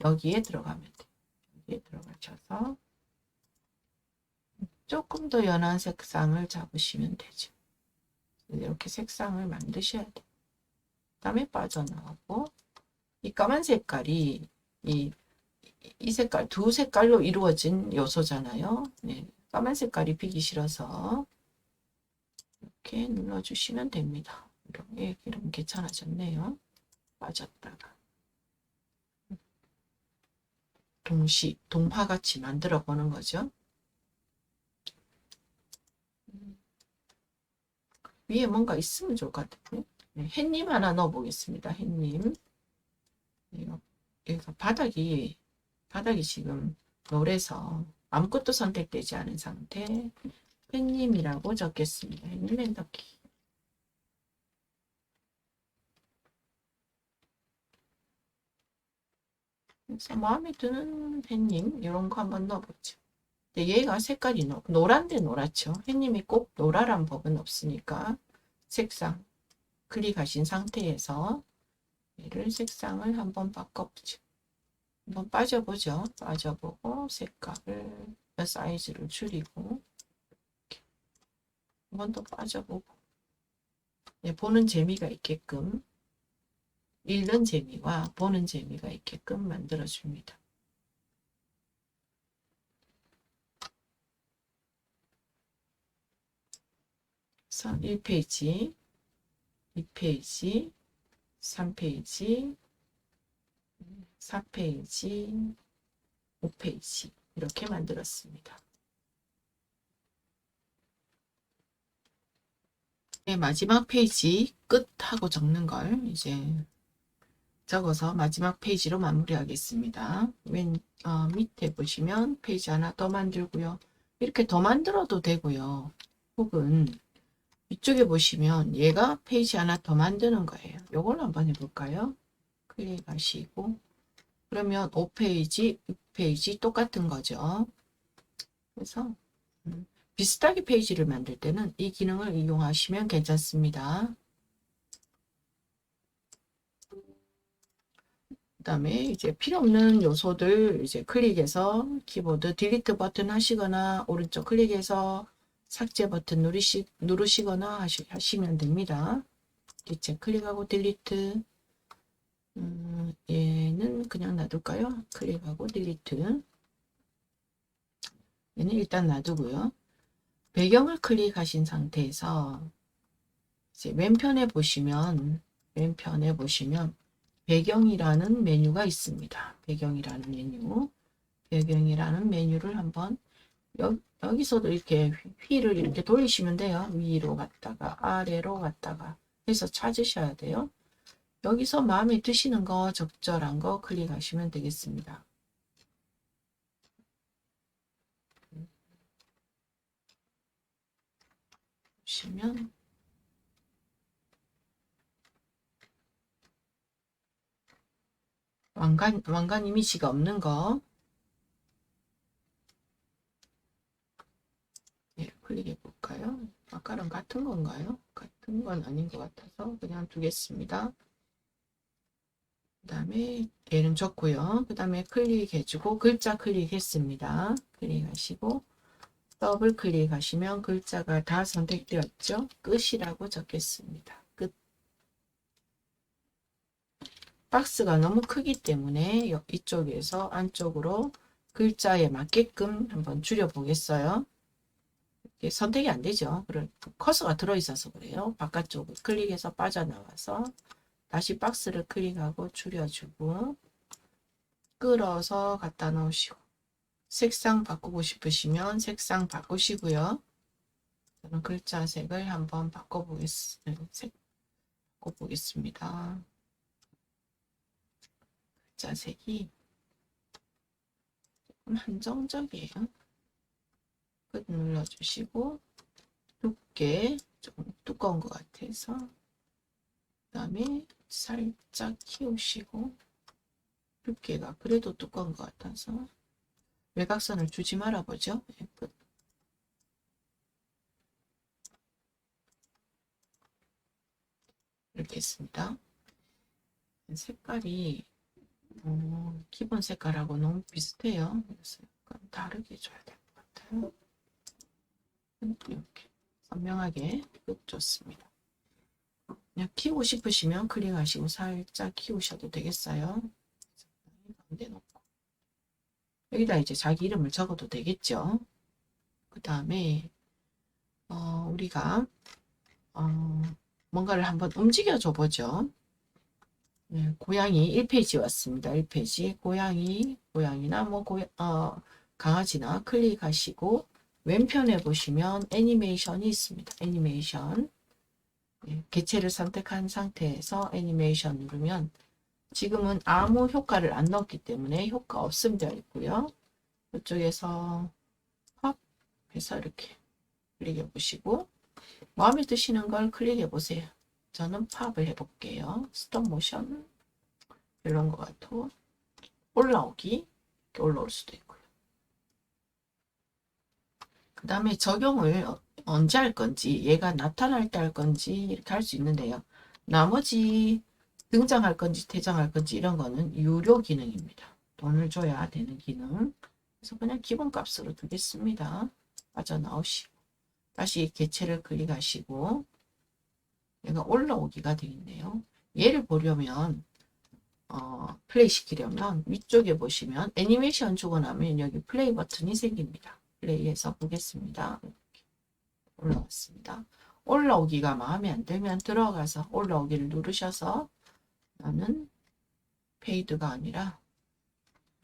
여기에 들어가면 돼요. 여기에 들어가셔서 조금 더 연한 색상을 잡으시면 되죠. 이렇게 색상을 만드셔야 돼요. 그 다음에 빠져나가고 이 까만 색깔이 이 색깔 두 색깔로 이루어진 요소잖아요. 네, 까만 색깔이 비기 싫어서 이렇게 눌러주시면 됩니다. 이름 괜찮아졌네요. 빠졌다가 동화같이 만들어 보는 거죠. 위에 뭔가 있으면 좋을 것 같아요. 네, 햇님 하나 넣어 보겠습니다. 햇님. 여기가 바닥이 지금 노래서 아무것도 선택되지 않은 상태. 햇님이라고 적겠습니다. 햇님 엔터키. 그래서 마음에 드는 햇님 이런 거 한번 넣어보죠. 얘가 색깔이 노란데 노랗죠. 햇님이 꼭 노라란 법은 없으니까 색상 클릭하신 상태에서 얘를 색상을 한번 바꿔보죠. 한번 빠져보죠. 빠져보고 색깔을 사이즈를 줄이고 한번 더 빠져보고 보는 재미가 있게끔 읽는 재미와 보는 재미가 있게끔 만들어줍니다. 그래서 1페이지, 2페이지, 3페이지, 4페이지, 5페이지 이렇게 만들었습니다. 네, 마지막 페이지 끝하고 적는 걸 이제 적어서 마지막 페이지로 마무리하겠습니다. 밑에 보시면 페이지 하나 더 만들고요. 이렇게 더 만들어도 되고요. 혹은 이쪽에 보시면 얘가 페이지 하나 더 만드는 거예요. 요걸 한번 해볼까요? 클릭하시고 그러면 5페이지, 6페이지 똑같은 거죠. 그래서 비슷하게 페이지를 만들 때는 이 기능을 이용하시면 괜찮습니다. 그 다음에 이제 필요 없는 요소들 이제 클릭해서 키보드 딜리트 버튼 하시거나 오른쪽 클릭해서 삭제 버튼 누르시거나 하시면 됩니다. 기체 클릭하고 딜리트. 얘는 그냥 놔둘까요? 클릭하고 딜리트. 얘는 일단 놔두고요. 배경을 클릭하신 상태에서 이제 왼편에 보시면 배경이라는 메뉴가 있습니다. 배경이라는 메뉴를 한번 여기서도 이렇게 휠을 이렇게 돌리시면 돼요. 위로 갔다가 아래로 갔다가 해서 찾으셔야 돼요. 여기서 마음에 드시는 거 적절한 거 클릭하시면 되겠습니다. 보시면 왕관 이미지가 없는 거 클릭해 볼까요? 아까랑 같은 건가요? 같은 건 아닌 것 같아서 그냥 두겠습니다. 그 다음에 얘는 좋고요. 그 다음에 클릭해주고 글자 클릭했습니다. 클릭하시고 더블 클릭하시면 글자가 다 선택되었죠. 끝이라고 적겠습니다. 끝. 박스가 너무 크기 때문에 이쪽에서 안쪽으로 글자에 맞게끔 한번 줄여 보겠어요. 선택이 안 되죠. 커서가 들어있어서 그래요. 바깥쪽을 클릭해서 빠져나와서 다시 박스를 클릭하고 줄여주고 끌어서 갖다 놓으시고 색상 바꾸고 싶으시면 색상 바꾸시고요. 저는 글자 색을 한번 바꿔보겠습니다. 글자 색이 조금 한정적이에요. 끝 눌러주시고 두께 조금 두꺼운 것 같아서 그 다음에 살짝 키우시고 두께가 그래도 두꺼운 것 같아서 외곽선을 주지 말아보죠. 끝. 이렇게 했습니다. 색깔이 기본 색깔하고 너무 비슷해요. 그래서 약간 다르게 줘야 될 것 같아요. 이렇게 선명하게 끝 좋습니다. 그냥 키우고 싶으시면 클릭하시고 살짝 키우셔도 되겠어요. 가운데 놓고 여기다 이제 자기 이름을 적어도 되겠죠. 그 다음에 우리가 뭔가를 한번 움직여 줘 보죠. 네, 고양이 1페이지 왔습니다. 1페이지 고양이나 뭐 강아지나 클릭하시고 왼편에 보시면 애니메이션이 있습니다. 애니메이션 개체를 선택한 상태에서 애니메이션 누르면 지금은 아무 효과를 안 넣었기 때문에 효과 없음 되어 있고요. 이쪽에서 팝 해서 이렇게 클릭해 보시고 마음에 드시는 걸 클릭해 보세요. 저는 팝을 해볼게요. 스톱 모션 이런 것 같고 올라오기 이렇게 올라올 수도 있고요. 그 다음에 적용을 언제 할 건지 얘가 나타날 때 할 건지 이렇게 할 수 있는데요. 나머지 등장할 건지 퇴장할 건지 이런 거는 유료 기능입니다. 돈을 줘야 되는 기능. 그래서 그냥 기본값으로 두겠습니다. 빠져나오시고 다시 개체를 클릭하시고 얘가 올라오기가 되어 있네요. 얘를 보려면 플레이 시키려면 위쪽에 보시면 애니메이션 주고 나면 여기 플레이 버튼이 생깁니다. 플레이해서 보겠습니다. 이렇게 올라왔습니다. 올라오기가 마음에 안 들면 들어가서 올라오기를 누르셔서 나는 페이드가 아니라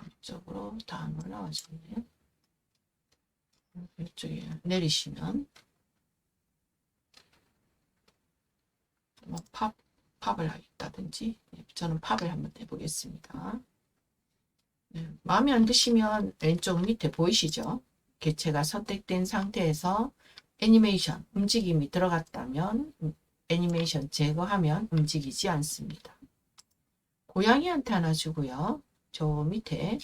이쪽으로 다 안 올라와졌네요. 이쪽에 내리시면 뭐 팝을 하겠다든지 저는 팝을 한번 해보겠습니다. 네, 마음에 안 드시면 왼쪽 밑에 보이시죠? 개체가 선택된 상태에서 애니메이션 움직임이 들어갔다면 애니메이션 제거하면 움직이지 않습니다. 고양이한테 하나 주고요. 저 밑에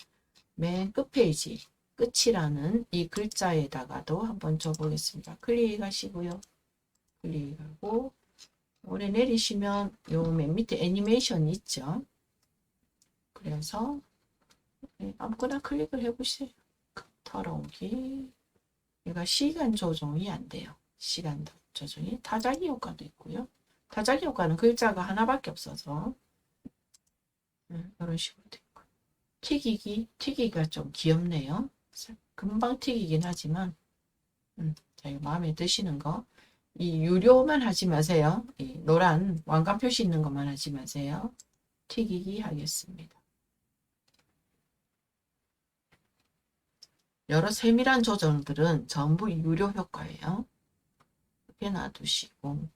맨 끝 페이지 끝이라는 이 글자에다가도 한번 줘보겠습니다. 클릭하시고요. 클릭하고 오래 내리시면 요 맨 밑에 애니메이션이 있죠. 그래서 아무거나 클릭을 해보세요. 털어오기. 얘가 시간 조정이 안 돼요. 시간 조정이. 타자기 효과도 있고요. 타자기 효과는 글자가 하나밖에 없어서 이런 식으로 되고. 튀기기가 좀 귀엽네요. 금방 튀기긴 하지만 자, 이거 마음에 드시는 거. 이 유료만 하지 마세요. 이 노란 왕관 표시 있는 것만 하지 마세요. 튀기기 하겠습니다. 여러 세밀한 조정들은 전부 유료 효과예요. 이렇게 놔두시고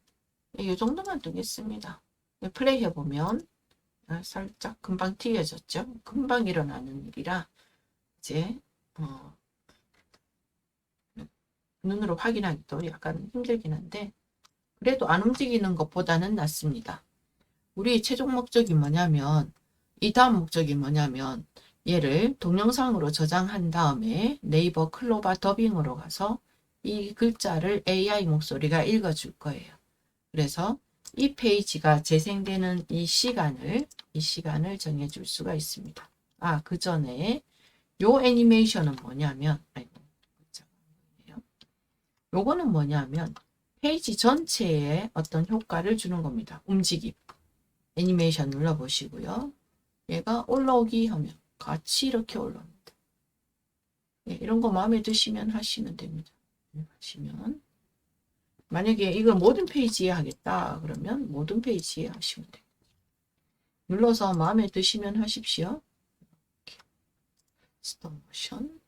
이 정도만 두겠습니다. 플레이 해보면 살짝 금방 튀겨졌죠. 금방 일어나는 일이라 이제 눈으로 확인하기도 약간 힘들긴 한데 그래도 안 움직이는 것보다는 낫습니다. 우리 최종 목적이 뭐냐면 이 다음 목적이 뭐냐면 얘를 동영상으로 저장한 다음에 네이버 클로바 더빙으로 가서 이 글자를 AI 목소리가 읽어줄 거예요. 그래서 이 페이지가 재생되는 이 시간을 정해줄 수가 있습니다. 그 전에 요 애니메이션은 뭐냐면 요거는 뭐냐면 페이지 전체에 어떤 효과를 주는 겁니다. 움직임. 애니메이션 눌러보시고요. 얘가 올라오기 하면 같이 이렇게 올라옵니다. 이런 거 마음에 드시면 하시면 됩니다. 하시면 만약에 이걸 모든 페이지에 하겠다 그러면 모든 페이지에 하시면 돼요. 눌러서 마음에 드시면 하십시오. 스톱 모션.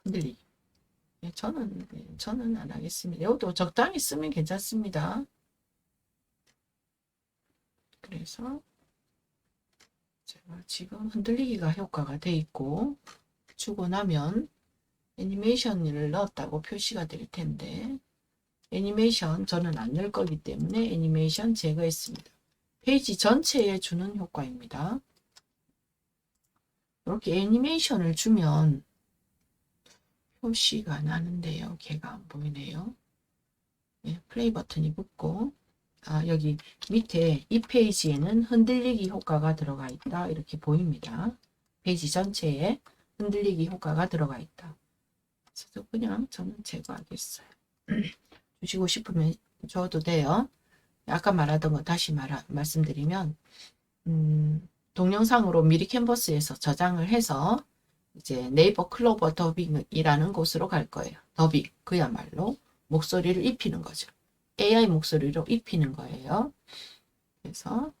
흔들리기. 저는 안 하겠습니다. 이것도 적당히 쓰면 괜찮습니다. 그래서 제가 지금 흔들리기가 효과가 돼 있고 주고 나면 애니메이션을 넣었다고 표시가 될 텐데 애니메이션 저는 안 넣을 거기 때문에 애니메이션 제거했습니다. 페이지 전체에 주는 효과입니다. 이렇게 애니메이션을 주면 표시가 나는데요. 걔가 안 보이네요. 플레이 버튼이 붙고 여기 밑에 이 페이지에는 흔들리기 효과가 들어가 있다. 이렇게 보입니다. 페이지 전체에 흔들리기 효과가 들어가 있다. 그래서 그냥 저는 제거하겠어요. 주시고 싶으면 줘도 돼요. 아까 말하던 거 다시 말씀드리면 동영상으로 미리 캔버스에서 저장을 해서 이제 네이버 클로버 더빙이라는 곳으로 갈 거예요. 더빙 그야말로 목소리를 입히는 거죠. AI 목소리로 입히는 거예요. 그래서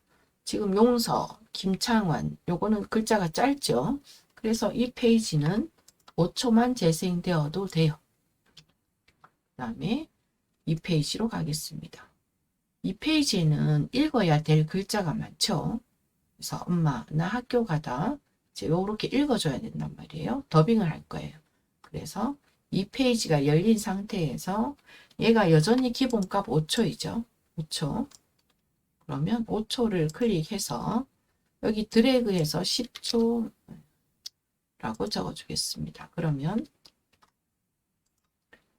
지금 용서, 김창완 요거는 글자가 짧죠. 그래서 이 페이지는 5초만 재생되어도 돼요. 그 다음에 이 페이지로 가겠습니다. 이 페이지에는 읽어야 될 글자가 많죠. 그래서 엄마 나 학교 가다 이제 요렇게 읽어줘야 된단 말이에요. 더빙을 할 거예요. 그래서 이 페이지가 열린 상태에서 얘가 여전히 기본값 5초이죠. 5초. 그러면 5초를 클릭해서 여기 드래그해서 10초라고 적어주겠습니다. 그러면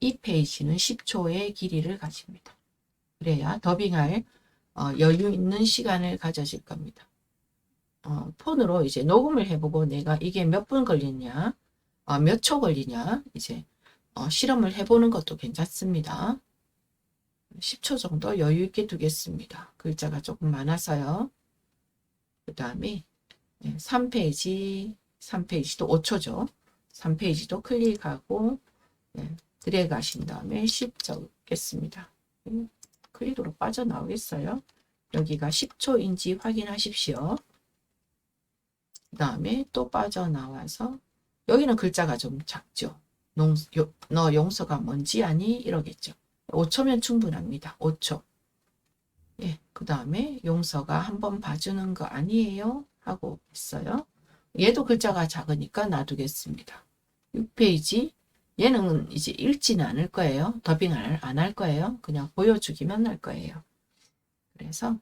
이 페이지는 10초의 길이를 가집니다. 그래야 더빙할 여유 있는 시간을 가져질 겁니다. 폰으로 이제 녹음을 해보고 내가 이게 몇 분 걸리냐, 몇 초 걸리냐, 이제 실험을 해보는 것도 괜찮습니다. 10초 정도 여유 있게 두겠습니다. 글자가 조금 많아서요. 그 다음에 3페이지도 5초죠. 3페이지도 클릭하고 드래그 하신 다음에 10 적겠습니다. 클릭으로 빠져나오겠어요. 여기가 10초인지 확인하십시오. 그 다음에 또 빠져나와서 여기는 글자가 좀 작죠. 너 용서가 뭔지 아니? 이러겠죠. 5초면 충분합니다. 5초. 예, 그 다음에 용서가 한번 봐주는 거 아니에요? 하고 있어요. 얘도 글자가 작으니까 놔두겠습니다. 6페이지. 얘는 이제 읽지는 않을 거예요. 더빙을 안 할 거예요. 그냥 보여주기만 할 거예요. 그래서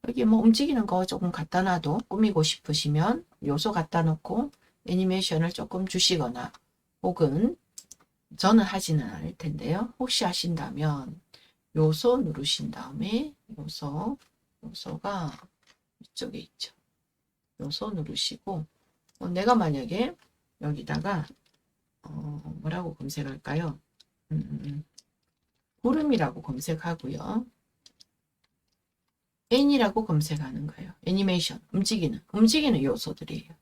여기 뭐 움직이는 거 조금 갖다 놔도 꾸미고 싶으시면 요소 갖다 놓고 애니메이션을 조금 주시거나 혹은 저는 하지는 않을 텐데요. 혹시 하신다면 요소 누르신 다음에 요소가 이쪽에 있죠. 요소 누르시고 내가 만약에 여기다가 뭐라고 검색할까요? 구름이라고 검색하고요. N이라고 검색하는 거예요. 애니메이션, 움직이는 요소들이에요.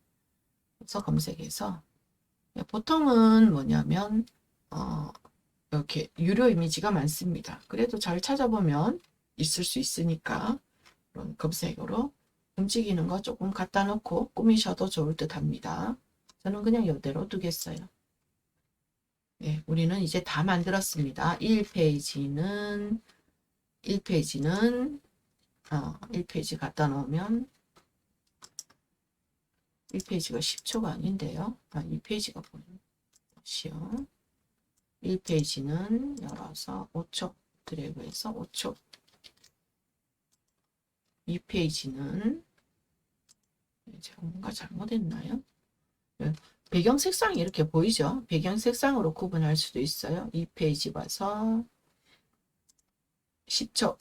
그래서 검색해서 보통은 뭐냐면 이렇게 유료 이미지가 많습니다. 그래도 잘 찾아보면 있을 수 있으니까 그런 검색으로 움직이는 거 조금 갖다 놓고 꾸미셔도 좋을 듯 합니다. 저는 그냥 이대로 두겠어요. 네, 우리는 이제 다 만들었습니다. 1페이지는 1페이지 갖다 놓으면 1페이지가 10초가 아닌데요. 2페이지가 보이시요. 1페이지는 열어서 5초 드래그해서 5초. 2페이지는 제가 뭔가 잘못했나요? 배경 색상이 이렇게 보이죠? 배경 색상으로 구분할 수도 있어요. 2페이지 봐서 10초.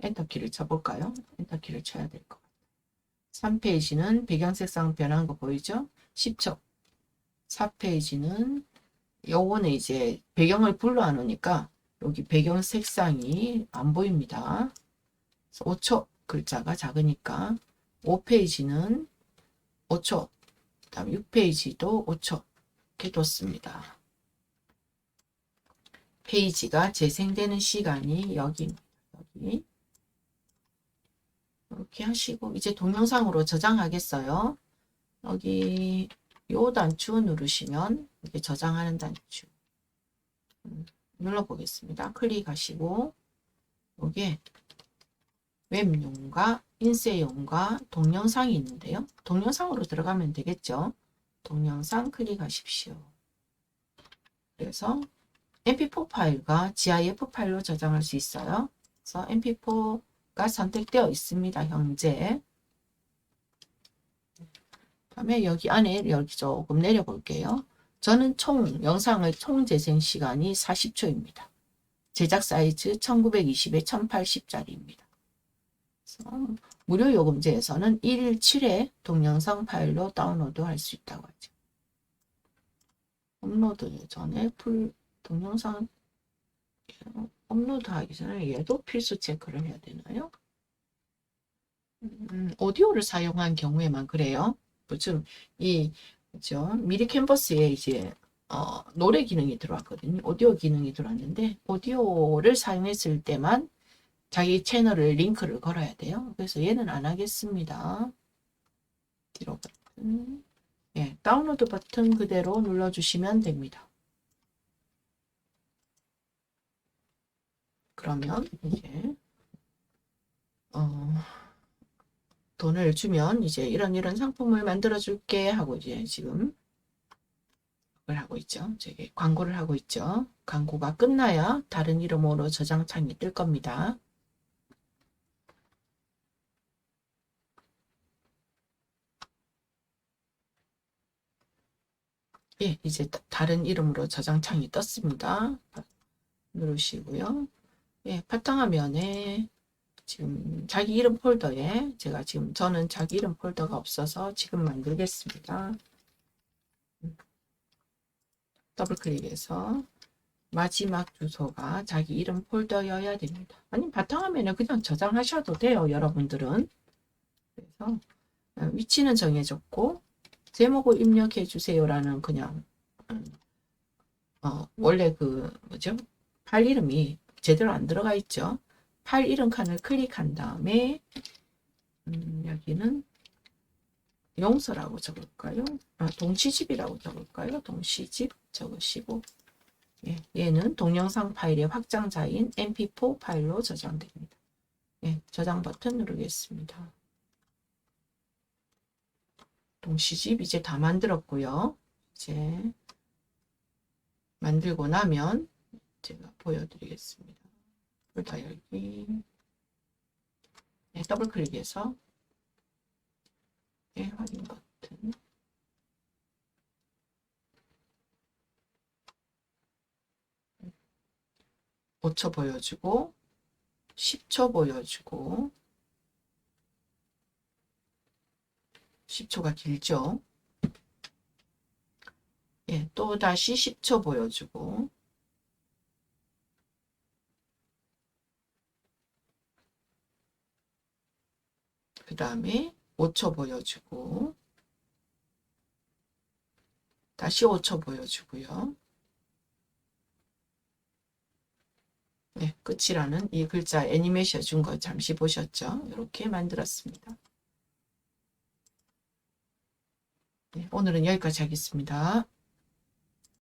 엔터키를 쳐볼까요? 엔터키를 쳐야 될 것 같아요. 3페이지는 배경 색상 변한 거 보이죠? 10초. 4페이지는 요거는 이제 배경을 불러 안 오니까 여기 배경 색상이 안 보입니다. 5초. 글자가 작으니까 5페이지는 5초. 그 다음 6페이지도 5초. 이렇게 뒀습니다. 페이지가 재생되는 시간이 여기입니다. 여기. 이렇게 하시고 이제 동영상으로 저장하겠어요. 여기 요 단추 누르시면 이렇게 저장하는 단추 눌러보겠습니다. 클릭하시고 여기에 웹용과 인쇄용과 동영상이 있는데요. 동영상으로 들어가면 되겠죠. 동영상 클릭하십시오. 그래서 mp4 파일과 gif 파일로 저장할 수 있어요. 그래서 mp4가 선택되어 있습니다. 현재. 다음에 여기 안에 여기 조금 내려볼게요. 저는 영상의 총 재생 시간이 40초입니다. 제작 사이즈 1920에 1080짜리입니다. 무료 요금제에서는 1일 7회 동영상 파일로 다운로드 할 수 있다고 하죠. 업로드 전에 동영상 업로드 하기 전에 얘도 필수 체크를 해야 되나요? 오디오를 사용한 경우에만 그래요. 지금 그죠? 미리 캔버스에 이제 노래 기능이 들어왔거든요. 오디오 기능이 들어왔는데 오디오를 사용했을 때만 자기 채널을 링크를 걸어야 돼요. 그래서 얘는 안 하겠습니다. 뒤로 버튼. 예, 다운로드 버튼 그대로 눌러주시면 됩니다. 그러면 이제 돈을 주면 이제 이런 상품을 만들어 줄게 하고 이제 지금 그걸 하고 있죠. 저기 광고를 하고 있죠. 광고가 끝나야 다른 이름으로 저장창이 뜰 겁니다. 예, 이제 다른 이름으로 저장창이 떴습니다. 누르시고요. 예, 바탕화면에 지금 자기 이름 폴더에 저는 자기 이름 폴더가 없어서 지금 만들겠습니다. 더블 클릭해서 마지막 주소가 자기 이름 폴더여야 됩니다. 아니면 바탕화면에 그냥 저장하셔도 돼요. 여러분들은. 그래서 위치는 정해졌고 제목을 입력해 주세요라는 그냥 원래 뭐죠? 파일 이름이 제대로 안 들어가 있죠. 파일 이름 칸을 클릭한 다음에 여기는 용서라고 적을까요? 동시집이라고 적을까요? 동시집 적으시고, 예, 얘는 동영상 파일의 확장자인 mp4 파일로 저장됩니다. 예, 저장 버튼 누르겠습니다. 동시집 이제 다 만들었고요. 이제 만들고 나면 제가 보여드리겠습니다. 다 열기. 네, 더블 클릭해서 네, 확인 버튼. 음, 5초 보여주고 10초 보여주고 10초가 길죠. 예, 또 다시 10초 보여주고 그 다음에 5초 보여주고 다시 5초 보여주고요. 네, 끝이라는 이 글자 애니메이션 준 거 잠시 보셨죠? 이렇게 만들었습니다. 네, 오늘은 여기까지 하겠습니다.